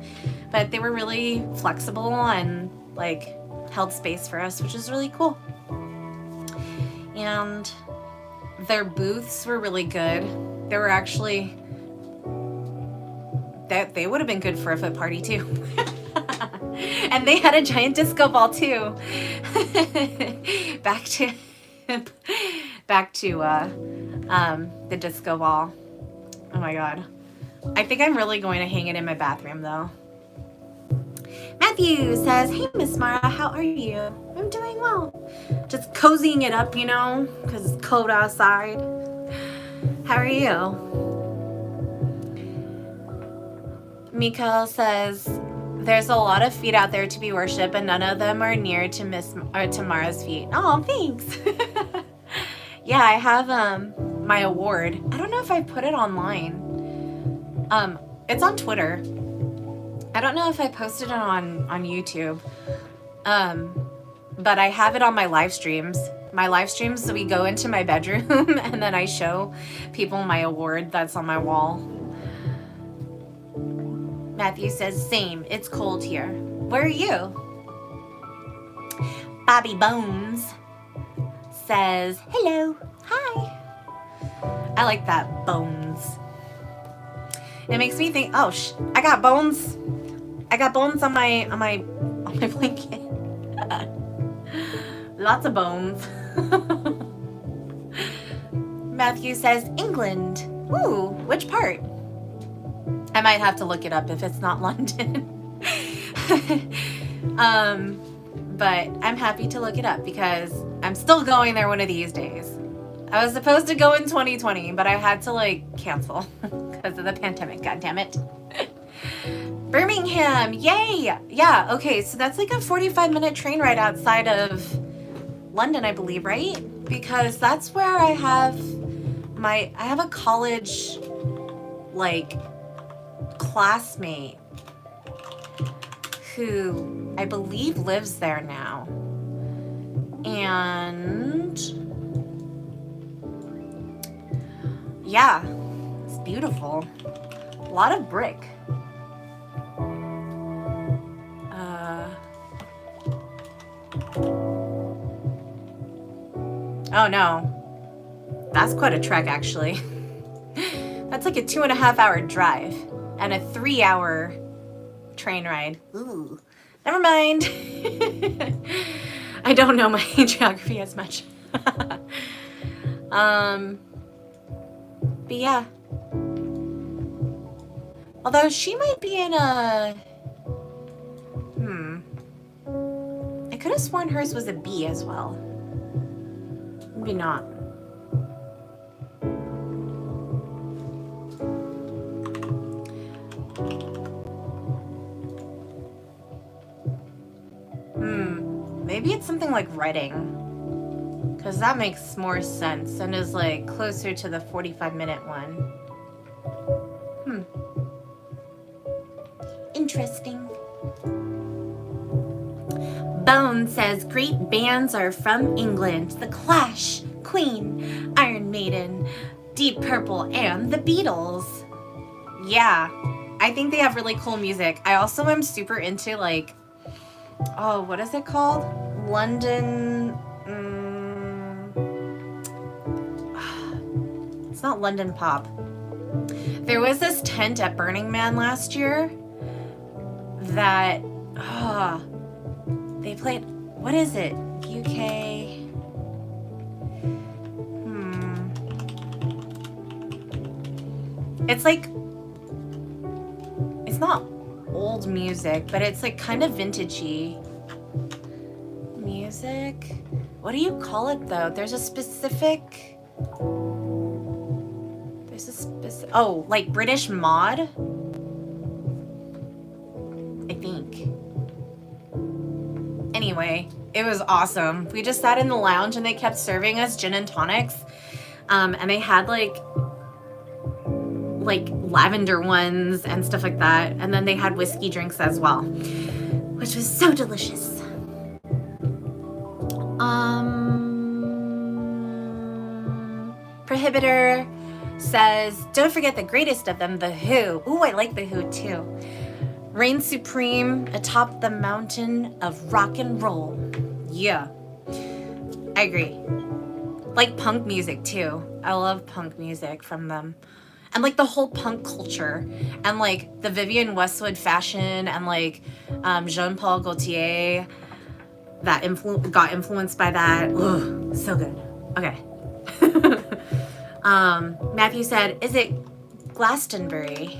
[SPEAKER 1] But they were really flexible and like held space for us, which is really cool. And their booths were really good. They were actually, they would have been good for a foot party too. And they had a giant disco ball too. back to the disco ball. Oh my god. I think I'm really going to hang it in my bathroom though. Matthew says, hey Miss Mara, how are you? I'm doing well. Just cozying it up, you know, because it's cold outside. How are you? Mikael says, there's a lot of feet out there to be worshipped, and none of them are near to Mara's feet. Oh, thanks. Yeah, I have my award. I don't know if I put it online. It's on Twitter. I don't know if I posted it on YouTube. But I have it on my live streams. My live streams, so we go into my bedroom and then I show people my award that's on my wall. Matthew says, same, it's cold here. Where are you? Bobby Bones says, hello, hi. I like that, Bones. It makes me think, oh, I got bones. I got bones on my blanket. Lots of bones. Matthew says, England. Ooh, which part? I might have to look it up if it's not London. But I'm happy to look it up because I'm still going there one of these days. I was supposed to go in 2020, but I had to like cancel because of the pandemic, god damn it. Birmingham, yay! Yeah, okay, so that's like a 45-minute train ride outside of London, I believe, right? Because that's where I have a college like classmate who I believe lives there now. And yeah, it's beautiful. A lot of brick. Oh no, that's quite a trek actually. That's like a 2.5-hour drive and a 3-hour train ride. Ooh, never mind. I don't know my geography as much. But yeah. Although she might be in a... I could have sworn hers was a B as well. Maybe not. Maybe it's something like Reading. because that makes more sense and is like closer to the 45-minute one. Interesting. Bone says great bands are from England. The Clash, Queen, Iron Maiden, Deep Purple, and the Beatles. Yeah, I think they have really cool music. I also am super into like, oh, what is it called? London. It's not London pop. There was this tent at Burning Man last year that they played. What is it? UK. It's like, it's not old music, but it's like kind of vintagey music. What do you call it though? There's a specific, oh, like British mod, I think. Anyway, it was awesome. We just sat in the lounge and they kept serving us gin and tonics. And they had like lavender ones and stuff like that. And then they had whiskey drinks as well, which was so delicious. Prohibitor says, don't forget the greatest of them, The Who. Ooh, I like The Who too. Reign supreme atop the mountain of rock and roll. Yeah, I agree. Like punk music too. I love punk music from them. And like the whole punk culture and like the Vivienne Westwood fashion and like Jean-Paul Gaultier that got influenced by that. Ugh, so good. Okay. Matthew said, is it Glastonbury?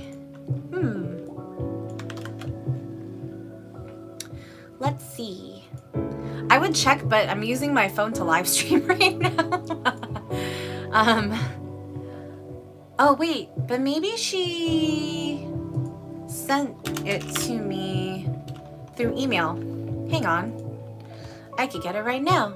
[SPEAKER 1] Let's see. I would check, but I'm using my phone to live stream right now. Oh wait, but maybe she sent it to me through email. Hang on. I could get it right now.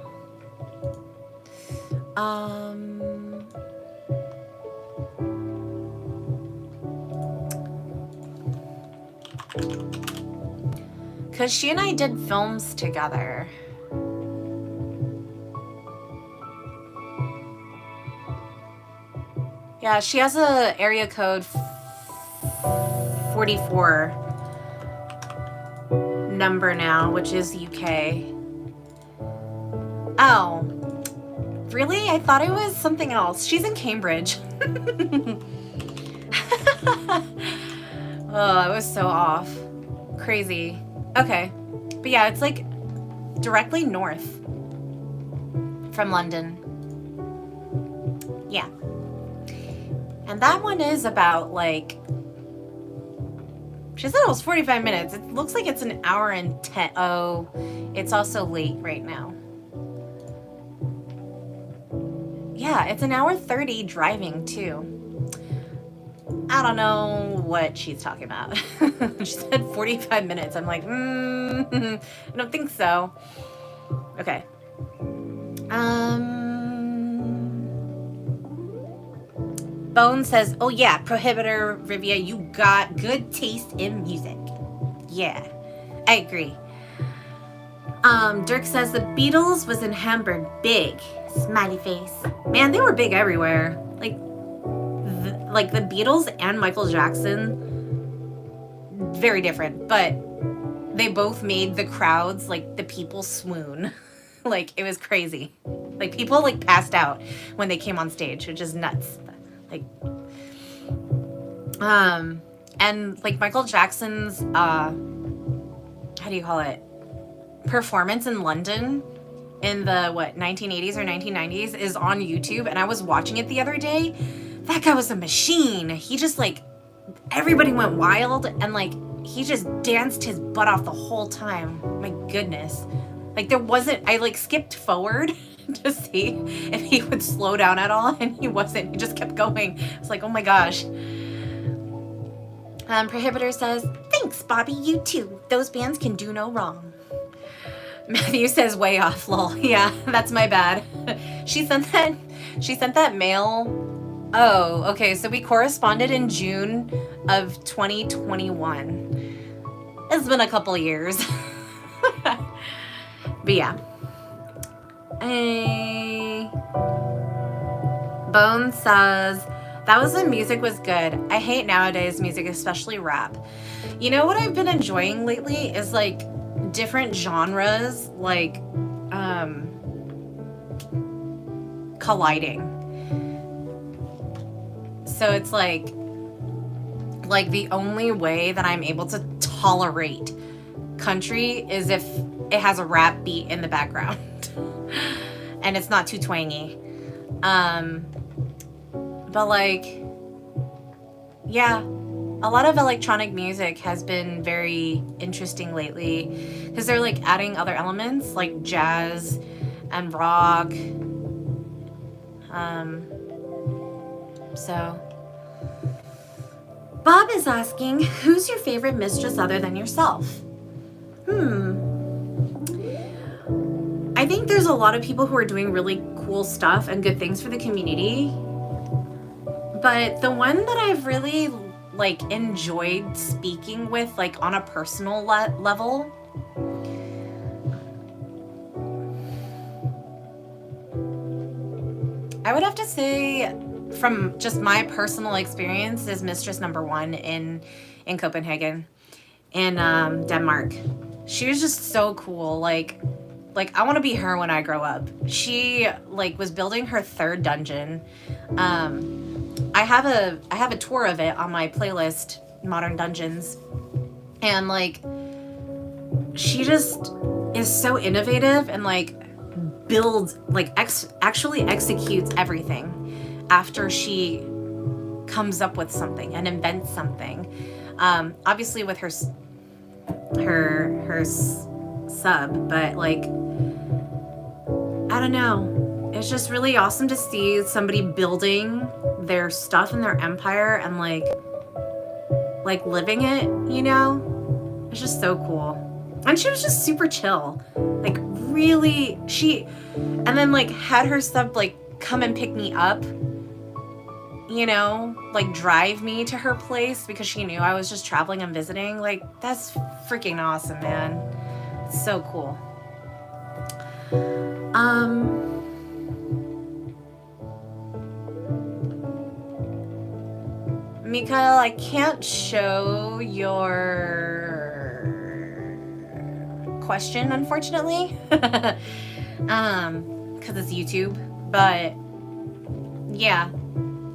[SPEAKER 1] Because she and I did films together. Yeah, she has a area code 44 number now, which is UK. Oh, really? I thought it was something else. She's in Cambridge. Oh, I was so off. Crazy. Okay. But yeah, it's like directly north from London. Yeah. And that one is about like, she said it was 45 minutes. It looks like it's an hour and 10. Oh, it's also late right now. Yeah, it's an hour 30 driving too. I don't know what she's talking about. She said 45 minutes. I'm like, I don't think so. Okay. Bone says, oh yeah, Prohibitor, Rivia, you got good taste in music. Yeah, I agree. Dirk says the Beatles was in Hamburg, big, smiley face. Man, they were big everywhere. Like the Beatles and Michael Jackson, very different, but they both made the crowds, like the people swoon. Like it was crazy. Like people like passed out when they came on stage, which is nuts. Like, and like Michael Jackson's, how do you call it? Performance in London in the 1980s or 1990s is on YouTube, and I was watching it the other day. That guy was a machine. He just like, everybody went wild, and like he just danced his butt off the whole time. My goodness. Like there wasn't, I like skipped forward to see if he would slow down at all, and he wasn't. He just kept going. It's like, oh my gosh. Prohibitor says, thanks, Bobby, you too. Those bands can do no wrong. Matthew says way off, lol. Yeah, that's my bad. She sent that mail. Oh, okay, so we corresponded in June of 2021. It's been a couple years. But yeah. Bone says, that was when music was good. I hate nowadays music, especially rap. You know what I've been enjoying lately is like different genres, like colliding. So it's like the only way that I'm able to tolerate country is if it has a rap beat in the background and it's not too twangy. But like, yeah, a lot of electronic music has been very interesting lately because they're like adding other elements like jazz and rock. So Bob is asking, who's your favorite mistress other than yourself? I think there's a lot of people who are doing really cool stuff and good things for the community. But the one that I've really like enjoyed speaking with, like on a personal level, I would have to say, from just my personal experience, is mistress number 1 in Copenhagen, in Denmark. She was just so cool. Like I want to be her when I grow up. She like was building her 3rd dungeon. I have a tour of it on my playlist, Modern Dungeons, and like she just is so innovative and like builds, like actually executes everything after she comes up with something and invents something. Obviously with her sub, but like, I don't know, it's just really awesome to see somebody building their stuff in their empire and like living it, you know? It's just so cool. And she was just super chill, like really, and then like had her sub like come and pick me up, you know, like drive me to her place because she knew I was just traveling and visiting. Like, that's freaking awesome, man. It's so cool. Mikael, I can't show your question, unfortunately, because it's YouTube, but yeah,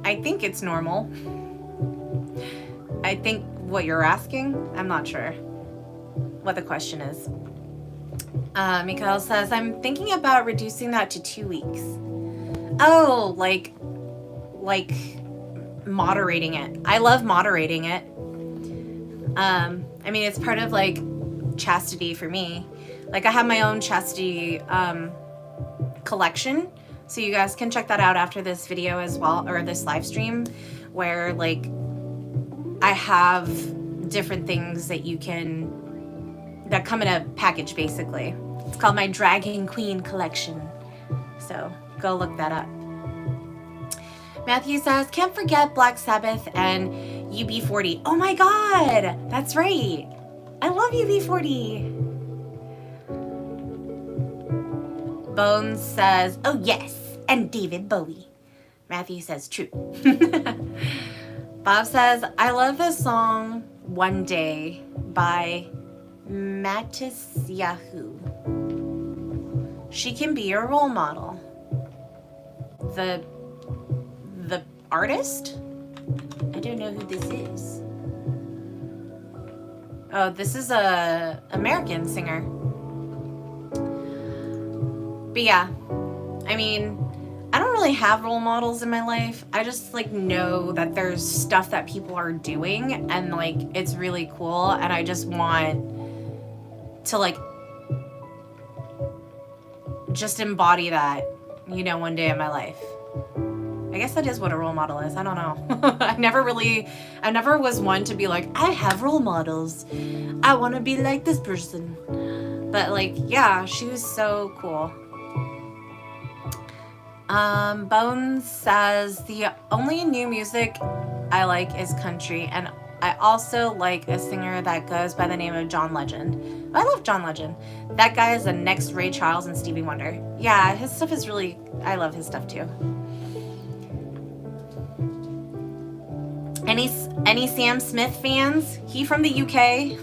[SPEAKER 1] I think it's normal. I think what you're asking, I'm not sure what the question is. Mikael says, I'm thinking about reducing that to 2 weeks. Oh, like moderating it. I love moderating it. I mean, it's part of like chastity for me. Like, I have my own chastity collection, so you guys can check that out after this video as well, or this live stream, where like I have different things that that come in a package, basically. It's called my Dragon Queen collection, so go look that up. Matthew says, can't forget Black Sabbath and UB40. Oh my god, that's right. I love UB40. Bones says, oh yes, and David Bowie. Matthew says, true. Bob says, I love the song One Day by Mattis Yahoo. She can be your role model. The artist? I don't know who this is. Oh, this is a American singer. But yeah, I mean, I don't really have role models in my life. I just like know that there's stuff that people are doing and like it's really cool, and I just want to like just embody that, you know, one day in my life. I guess that is what a role model is. I don't know. I never was one to be like, I have role models. I want to be like this person. But like, yeah, she was so cool. Bones says, the only new music I like is country, and I also like a singer that goes by the name of John Legend. I love John Legend. That guy is the next Ray Charles and Stevie Wonder. Yeah, his stuff is really, I love his stuff too. Any Sam Smith fans? He from the UK.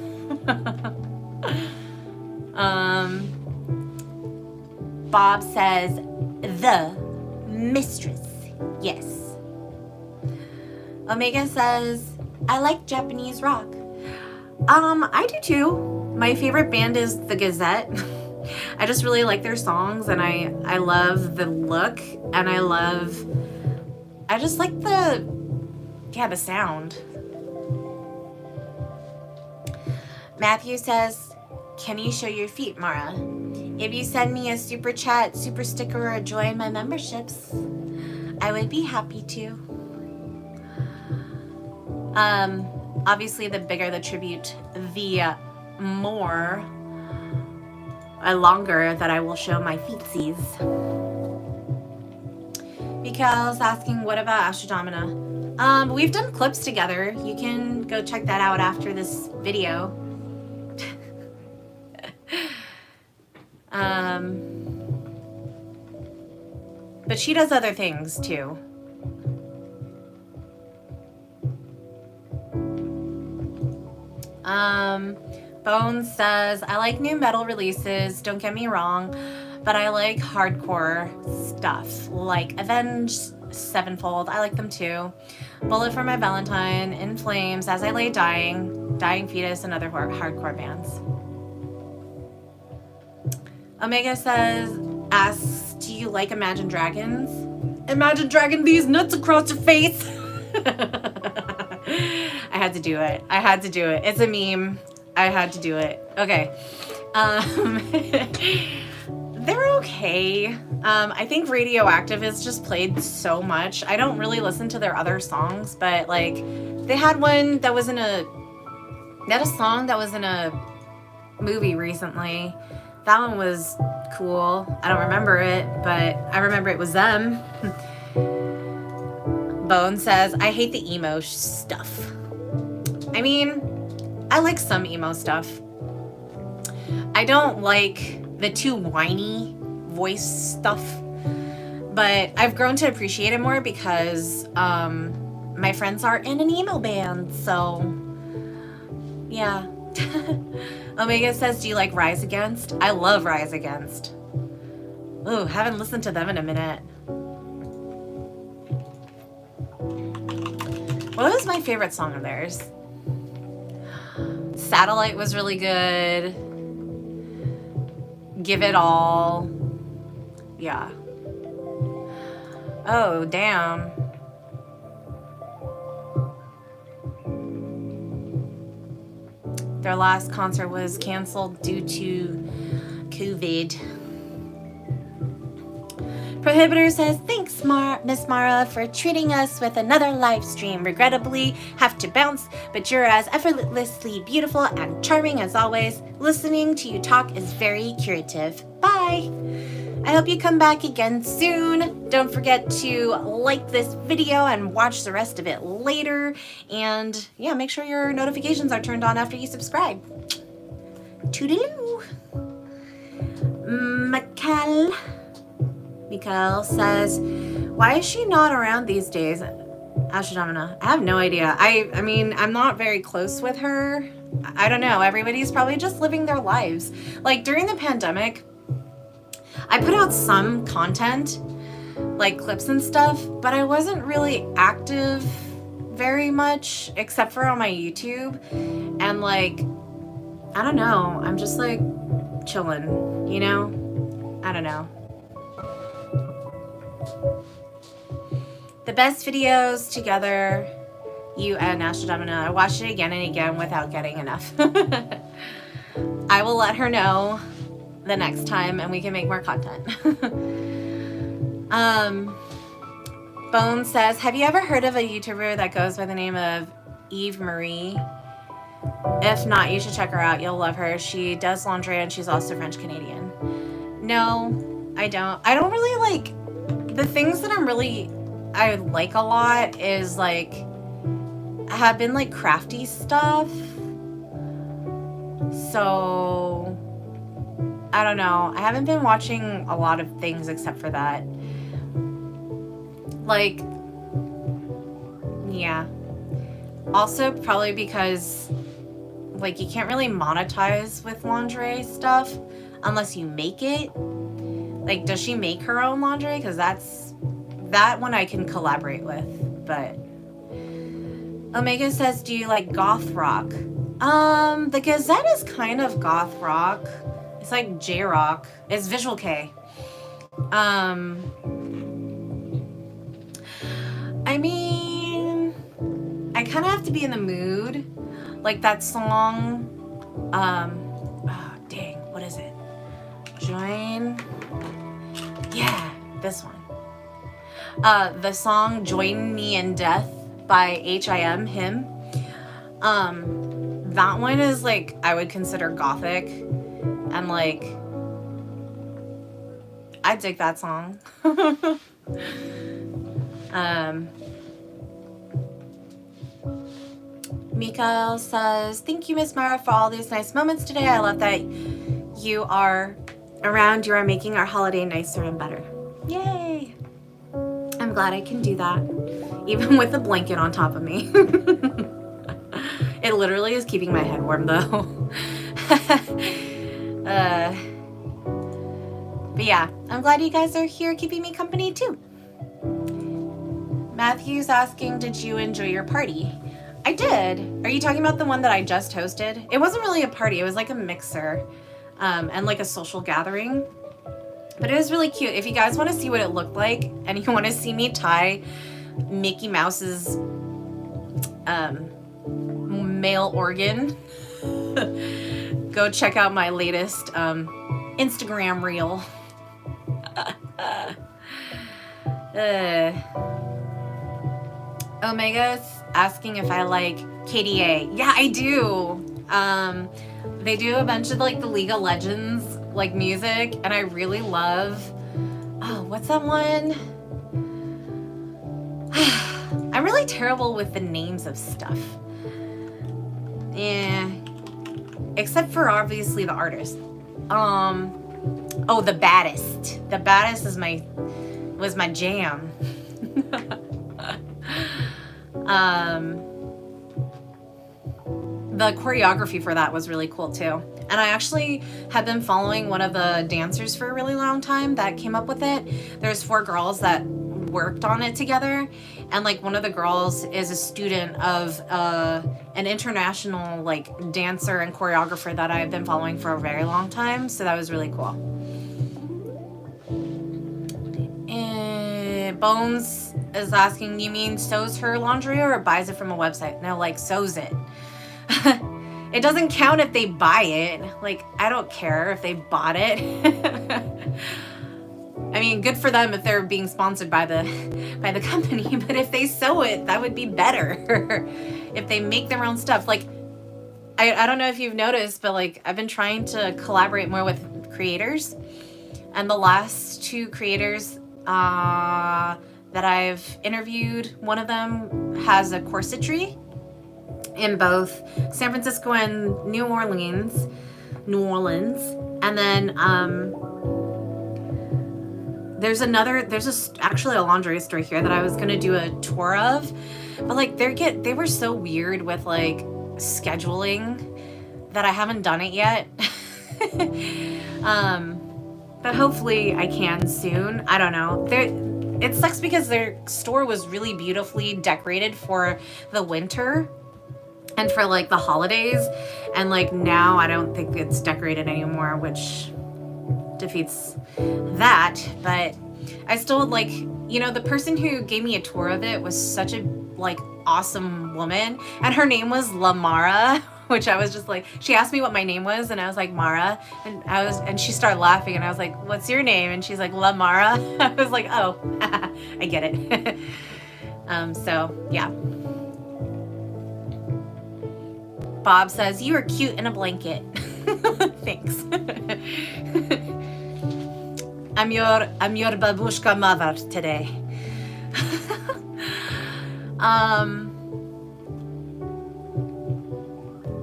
[SPEAKER 1] Bob says, the mistress. Yes. Omega says, I like Japanese rock. I do too. My favorite band is the Gazette. I just really like their songs, and I love the look, and I just like the sound. Matthew says, can you show your feet, Mara? If you send me a super chat, super sticker, or join my memberships, I would be happy to. Obviously, the bigger the tribute, the more longer that I will show my feetsies. Because asking, what about Ashtamina? We've done clips together. You can go check that out after this video. But she does other things too. Bones says, I like new metal releases, don't get me wrong, but I like hardcore stuff, like Avenged Sevenfold, I like them too. Bullet for My Valentine, In Flames, As I Lay Dying, Dying Fetus, and other hardcore bands. Omega says, asks, do you like Imagine Dragons? Imagine dragging these nuts across your face. I had to do it. It's a meme. I had to do it. Okay. They're okay. I think Radioactive is just played so much. I don't really listen to their other songs, but like they had one that was they had a song that was in a movie recently. That one was cool. I don't remember it, but I remember it was them. Bone says, I hate the emo stuff. I mean, I like some emo stuff. I don't like the too whiny voice stuff, but I've grown to appreciate it more because my friends are in an emo band, so yeah. Omega says, do you like Rise Against? I love Rise Against. Ooh, haven't listened to them in a minute. What was my favorite song of theirs? Satellite was really good. Give It All. Yeah. Oh, damn. Their last concert was canceled due to COVID. Prohibitor says, thanks, Miss Mara, for treating us with another live stream. Regrettably, have to bounce, but you're as effortlessly beautiful and charming as always. Listening to you talk is very curative. Bye! I hope you come back again soon. Don't forget to like this video and watch the rest of it later. And yeah, make sure your notifications are turned on after you subscribe. Toodaloo! Mikael says, why is she not around these days? Ashtamina. I have no idea. I mean, I'm not very close with her. I don't know. Everybody's probably just living their lives. Like during the pandemic, I put out some content, like clips and stuff, but I wasn't really active very much, except for on my YouTube. And like, I don't know. I'm just like chilling, you know? I don't know. The best videos together, you and Ashtamina. I watched it again and again without getting enough. I will let her know the next time and we can make more content. Bone says, have you ever heard of a YouTuber that goes by the name of Eve Marie? If not, you should check her out. You'll love her. She does lingerie and she's also French Canadian. No, I don't. I don't really like the things that I like a lot is like have been like crafty stuff. So I don't know. I haven't been watching a lot of things except for that. Like, yeah. Also, probably because like you can't really monetize with lingerie stuff unless you make it. Like, does she make her own lingerie? Because that one I can collaborate with. But Omega says, do you like goth rock? The Gazette is kind of goth rock. It's like J-rock. It's Visual K. I mean, I kind of have to be in the mood. Like that song, oh, dang, what is it? Join, yeah, this one. The song Join Me in Death by H.I.M., him. That one is like, I would consider gothic. And like, I dig that song. Mikael says, thank you, Miss Mara, for all these nice moments today. I love that you are around. You are making our holiday nicer and better. Yay! I'm glad I can do that, even with a blanket on top of me. It literally is keeping my head warm, though. But yeah, I'm glad you guys are here keeping me company, too. Matthew's asking, did you enjoy your party? I did. Are you talking about the one that I just hosted? It wasn't really a party. It was like a mixer and like a social gathering. But it was really cute. If you guys want to see what it looked like and you want to see me tie Mickey Mouse's male organ, go check out my latest Instagram reel. Omega's asking if I like KDA. Yeah, I do. They do a bunch of like the League of Legends like music, and I really love, oh, what's that one? I'm really terrible with the names of stuff. Yeah. Except for obviously the artist. Oh, The Baddest. The Baddest was my jam. The choreography for that was really cool too. And I actually had been following one of the dancers for a really long time that came up with it. There's 4 girls that worked on it together, and like one of the girls is a student of an international like dancer and choreographer that I've been following for a very long time, so that was really cool. And Bones is asking, you mean sews her lingerie or buys it from a website? No, like sews it. It doesn't count if they buy it. Like, I don't care if they bought it. I mean, good for them if they're being sponsored by the company, but if they sew it, that would be better. If they make their own stuff. Like, I don't know if you've noticed, but like I've been trying to collaborate more with creators, and the last 2 creators that I've interviewed, one of them has a corsetry in both San Francisco and New Orleans, and then there's actually a lingerie store here that I was gonna do a tour of, but like they were so weird with like scheduling that I haven't done it yet. But hopefully I can soon. I don't know. It sucks because their store was really beautifully decorated for the winter and for like the holidays, and like now I don't think it's decorated anymore, which defeats that. But I still would like, you know, the person who gave me a tour of it was such a like awesome woman, and her name was Lamara, which I was just like, she asked me what my name was and I was like Mara, and she started laughing and I was like, what's your name? And she's like, Lamara. I was like, oh, I get it. So yeah. Bob says, you are cute in a blanket. Thanks. I'm your babushka mother today.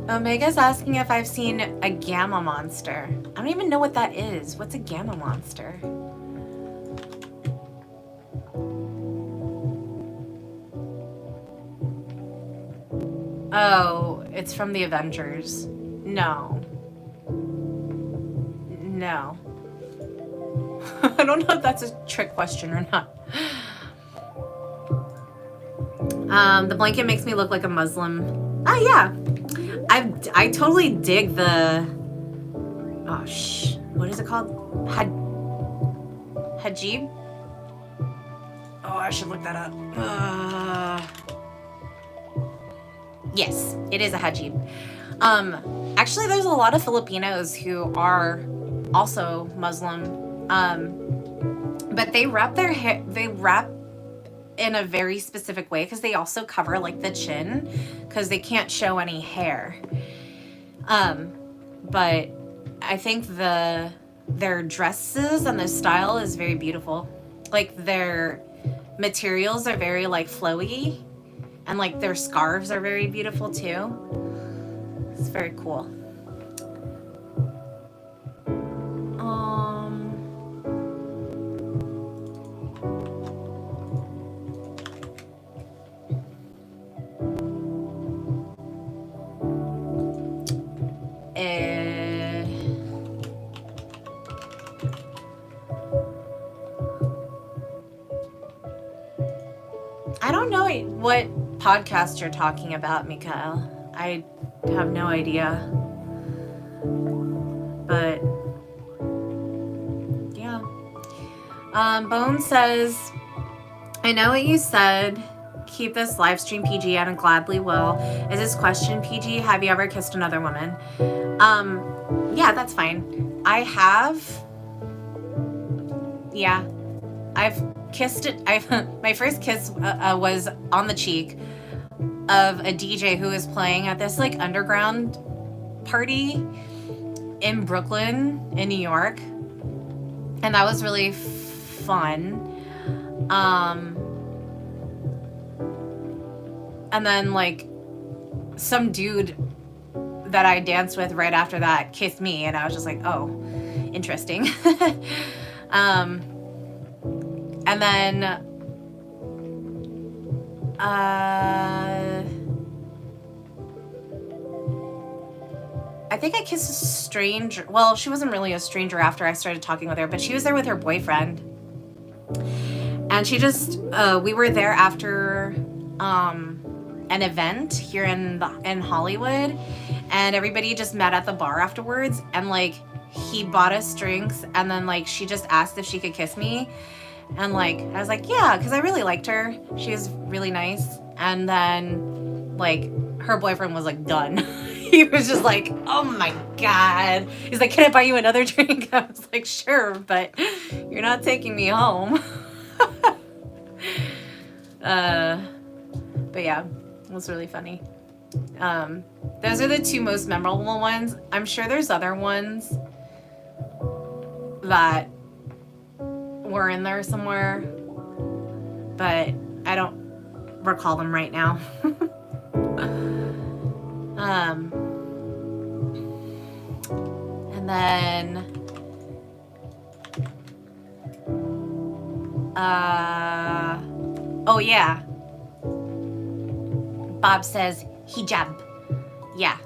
[SPEAKER 1] Omega's asking if I've seen a gamma monster. I don't even know what that is. What's a gamma monster? Oh, it's from the Avengers. No. No. I don't know if that's a trick question or not. The blanket makes me look like a Muslim. Ah, yeah. I totally dig the... what is it called? Hijab? Oh, I should look that up. Yes, it is a hijab. Actually, there's a lot of Filipinos who are also Muslim, but they wrap their hair, in a very specific way because they also cover like the chin because they can't show any hair. But I think their dresses and their style is very beautiful. Like their materials are very like flowy, and like their scarves are very beautiful too. It's very cool. I don't know what podcast you're talking about, Mikhail. I have no idea. But yeah. Bone says, I know what you said. Keep this live stream PG and gladly will. Is this question PG? Have you ever kissed another woman? Yeah, that's fine. I have. Yeah. I've kissed it. My first kiss was on the cheek of a DJ who was playing at this like underground party in Brooklyn, in New York, and that was really fun. And then like some dude that I danced with right after that kissed me, and I was just like, oh, interesting. And then, I think I kissed a stranger. Well, she wasn't really a stranger after I started talking with her, but she was there with her boyfriend. And she just, we were there after an event here in Hollywood, and everybody just met at the bar afterwards, and like he bought us drinks, and then like she just asked if she could kiss me. And like, I was like, yeah, because I really liked her. She was really nice. And then like her boyfriend was like done. He was just like, oh my God. He's like, can I buy you another drink? I was like, sure, but you're not taking me home. But yeah, it was really funny. Those are the two most memorable ones. I'm sure there's other ones that were in there somewhere, but I don't recall them right now. And then oh yeah, Bob says hijab. Yeah.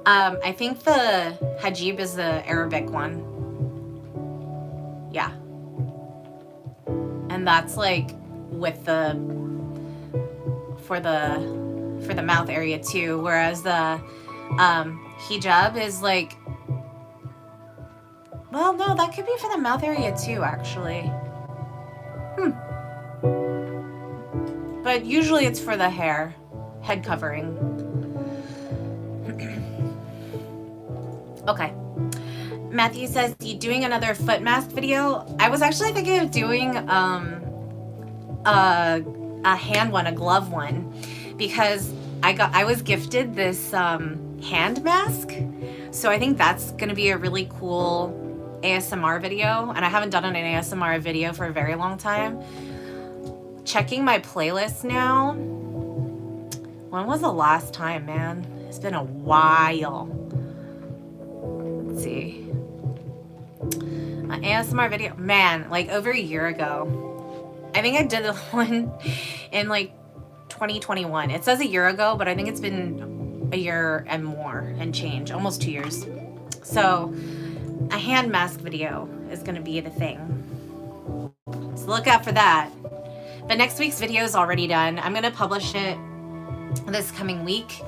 [SPEAKER 1] I think the hijab is the Arabic one. Yeah. And that's like with the for the mouth area too, whereas the hijab is like, well, no, that could be for the mouth area too, actually. But usually it's for the hair, head covering. Okay. Matthew says, you doing another foot mask video? I was actually thinking of doing a hand one, a glove one, because I was gifted this hand mask. So I think that's going to be a really cool ASMR video. And I haven't done an ASMR video for a very long time. Checking my playlist now. When was the last time, man? It's been a while. Let's see. An ASMR video. Man, like over a year ago. I think I did one in like 2021. It says a year ago, but I think it's been a year and more and change. Almost 2 years. So a hand mask video is going to be the thing. So look out for that. But next week's video is already done. I'm going to publish it this coming week.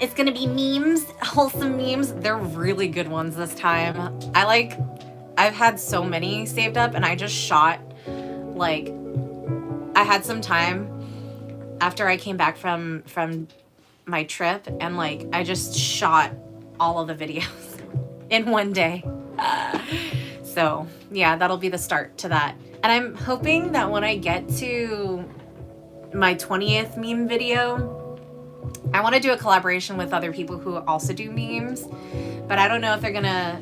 [SPEAKER 1] It's going to be memes, wholesome memes. They're really good ones this time. I've had so many saved up, and I just shot, like, I had some time after I came back from my trip, and like I just shot all of the videos in one day. So yeah, that'll be the start to that. And I'm hoping that when I get to my 20th meme video, I want to do a collaboration with other people who also do memes, but I don't know if they're gonna,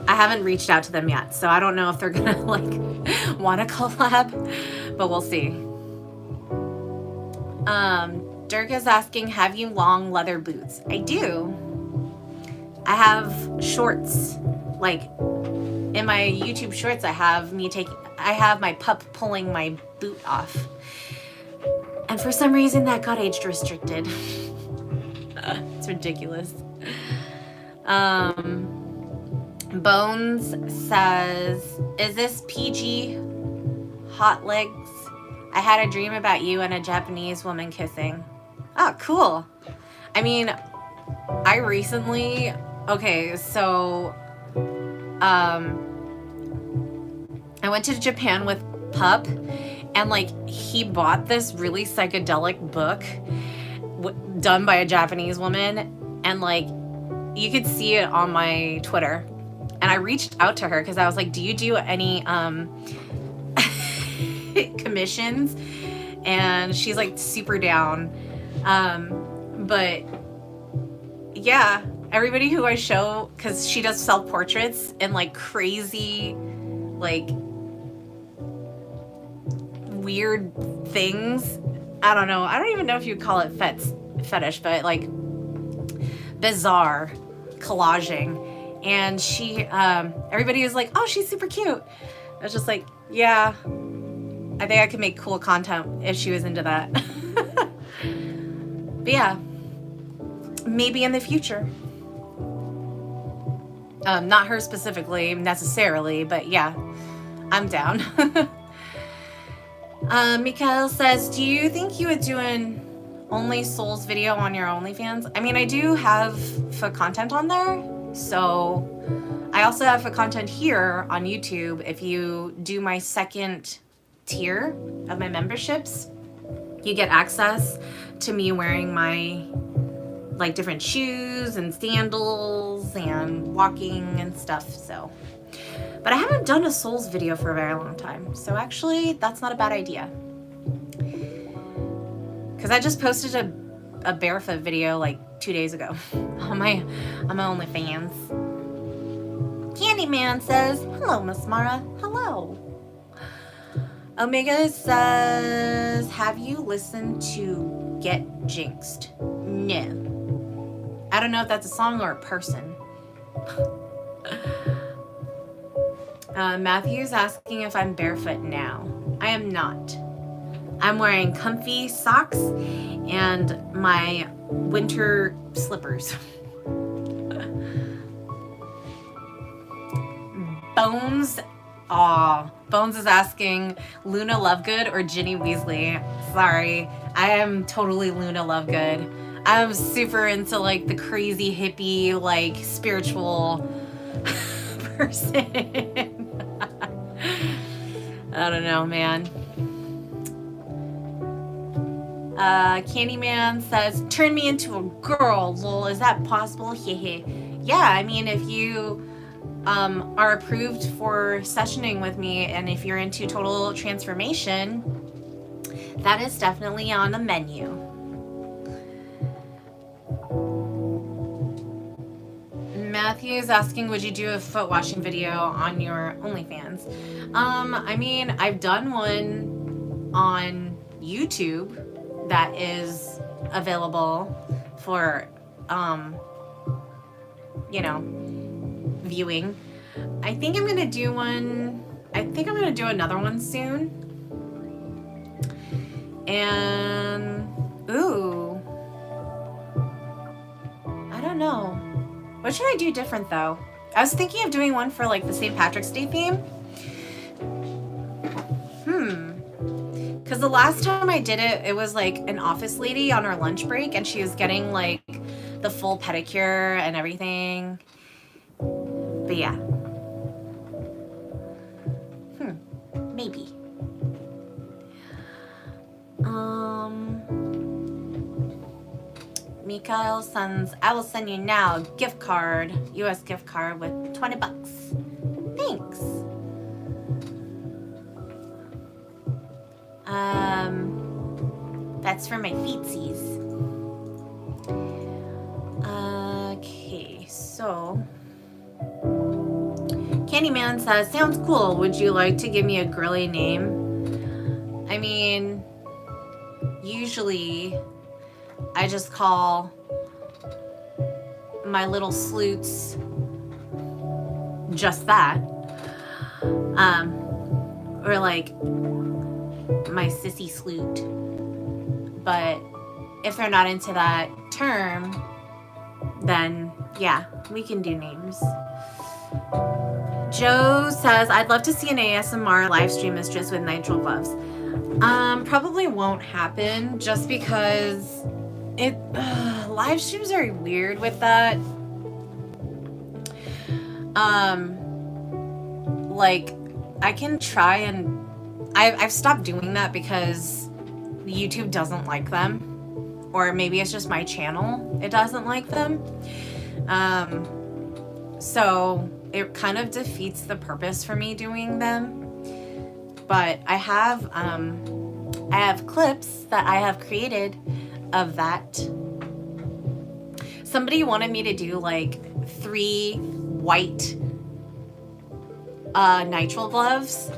[SPEAKER 1] I haven't reached out to them yet, so I don't know if they're gonna like want to collab, but we'll see. Dirk is asking, have you long leather boots? I do. I have shorts, like in my YouTube shorts, I have my pup pulling my boot off. And for some reason that got age restricted. It's ridiculous. Bones says, is this PG? Hot legs? I had a dream about you and a Japanese woman kissing. Oh, cool. I mean, I recently, okay, so, I went to Japan with Pup, and like, he bought this really psychedelic book done by a Japanese woman, and like, you could see it on my Twitter. And I reached out to her because I was like, do you do any, commissions? And she's like super down. But yeah, everybody who I show, because she does self-portraits and like crazy, like weird things. I don't know. I don't even know if you'd call it fetish, but like bizarre collaging. And she, everybody was like, oh, she's super cute. I was just like, yeah, I think I could make cool content if she was into that. But yeah, maybe in the future. Not her specifically, necessarily, but yeah, I'm down. Mikael says, do you think you would do an Only Souls video on your OnlyFans? I mean, I do have for content on there, so I also have for content here on YouTube. If you do my second tier of my memberships, you get access to me wearing my like different shoes and sandals and walking and stuff. So, but I haven't done a Souls video for a very long time, so actually that's not a bad idea, because I just posted a barefoot video like 2 days ago on my OnlyFans. Candyman says, hello, Miss Mara. Hello. Omega says, have you listened to Get Jinxed? No. I don't know if that's a song or a person. Matthew's asking if I'm barefoot now. I am not. I'm wearing comfy socks and my winter slippers. Bones is asking Luna Lovegood or Ginny Weasley. Sorry, I am totally Luna Lovegood. I'm super into like the crazy hippie, like spiritual person. I don't know, man. Candyman says, turn me into a girl, lol. Is that possible? Yeah, I mean, if you are approved for sessioning with me, and if you're into total transformation, that is definitely on the menu. Matthew's asking, would you do a foot washing video on your OnlyFans? I mean, I've done one on YouTube that is available for, you know, viewing. I think I'm gonna do one. I think I'm gonna do another one soon. And ooh, I don't know. What should I do different though? I was thinking of doing one for like the St. Patrick's Day theme. Because the last time I did it, it was like an office lady on her lunch break, and she was getting like the full pedicure and everything. But yeah. Maybe. Mikael sends, I will send you now a gift card, US gift card with $20. Thanks. That's for my feetsies. Okay, so Candyman says, sounds cool. Would you like to give me a girly name? I mean, usually I just call my little sleuths just that. Or like my sissy sloot. But if they're not into that term, then yeah, we can do names. Joe says, I'd love to see an ASMR live stream mistress with nitrile gloves. Probably won't happen just because live streams are weird with that. Like I can try, and I've stopped doing that because YouTube doesn't like them, or maybe it's just my channel, it doesn't like them. So it kind of defeats the purpose for me doing them. But I have clips that I have created of that. Somebody wanted me to do like 3 white nitrile gloves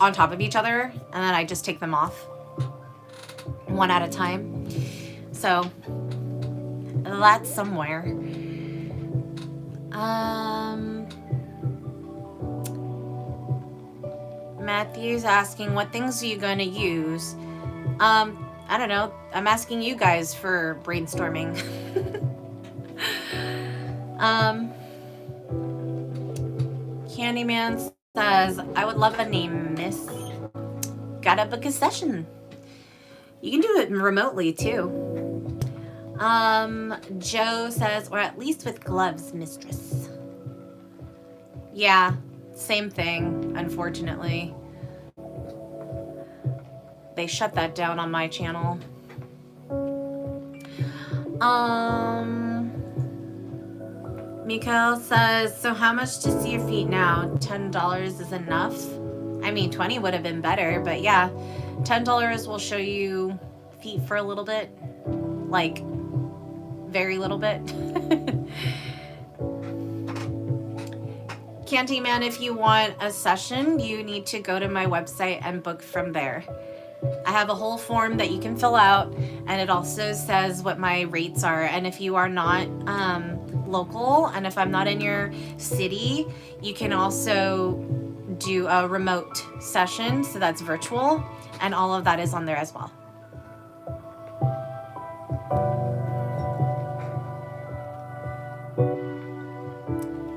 [SPEAKER 1] on top of each other, and then I just take them off one at a time. So that's somewhere. Matthew's asking, what things are you going to use? I don't know. I'm asking you guys for brainstorming. Candyman says, I would love a name, miss. Gotta book a session. You can do it remotely too. Joe says, or at least with gloves, mistress. Yeah, same thing, unfortunately. They shut that down on my channel. Mikael says, so how much to see your feet now? $10 is enough? I mean, 20 would have been better, but yeah, $10 will show you feet for a little bit, like very little bit. Candyman, if you want a session, you need to go to my website and book from there. I have a whole form that you can fill out, and it also says what my rates are. And if you are not local, and if I'm not in your city, you can also do a remote session, so that's virtual, and all of that is on there as well.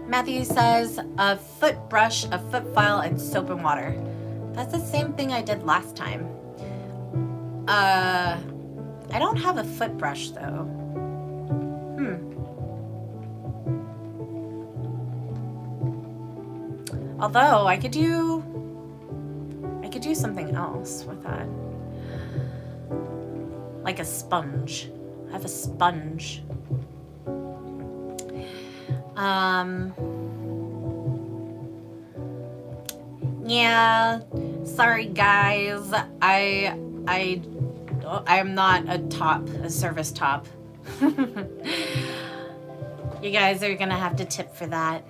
[SPEAKER 1] Matthew says, a foot brush, a foot file, and soap and water. That's the same thing I did last time. I don't have a foot brush though. Although I could do something else with that. Like a sponge. I have a sponge. Yeah, sorry guys. I'm not a service top. You guys are gonna have to tip for that.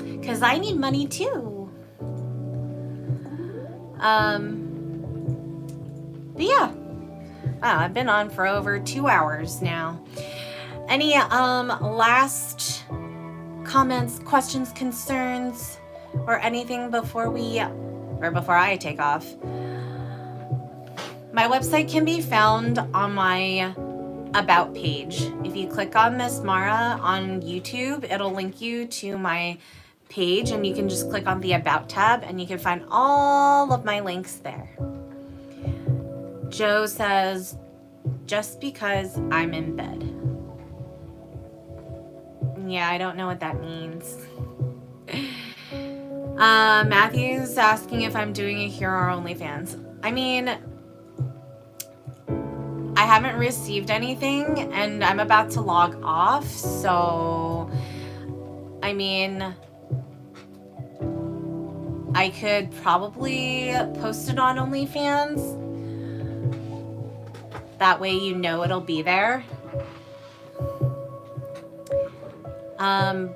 [SPEAKER 1] Because I need money too. But yeah. Wow, I've been on for over 2 hours now. Any last comments, questions, concerns, or anything before I take off? My website can be found on my About page. If you click on Miss Mara on YouTube, it'll link you to my page, and you can just click on the About tab and you can find all of my links there. Joe says, just because I'm in bed. Yeah, I don't know what that means. Matthew's asking if I'm doing a Hero or OnlyFans. I mean, I haven't received anything and I'm about to log off, so I mean, I could probably post it on OnlyFans. That way you know it'll be there.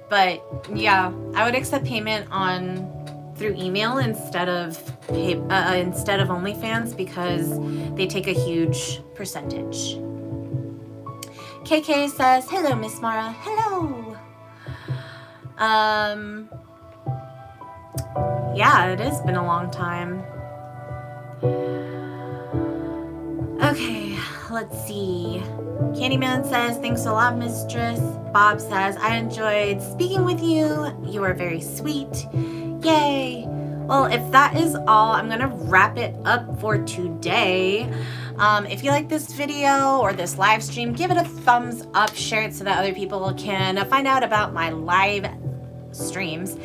[SPEAKER 1] But yeah, I would accept payment through email instead of OnlyFans because they take a huge percentage. KK says, hello, Miss Mara. Hello. Yeah, it has been a long time. Okay, let's see. Candyman says, thanks a lot, mistress. Bob says, I enjoyed speaking with you. You are very sweet. Yay. Well, if that is all, I'm going to wrap it up for today. If you like this video or this live stream, give it a thumbs up, share it so that other people can find out about my live streams.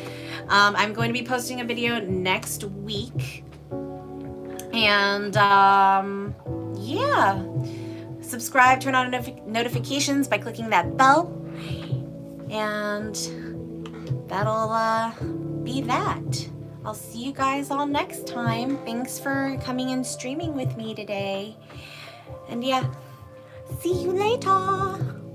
[SPEAKER 1] I'm going to be posting a video next week. And yeah, subscribe, turn on notifications by clicking that bell, and that'll be that. I'll see you guys all next time. Thanks for coming and streaming with me today. And yeah, see you later.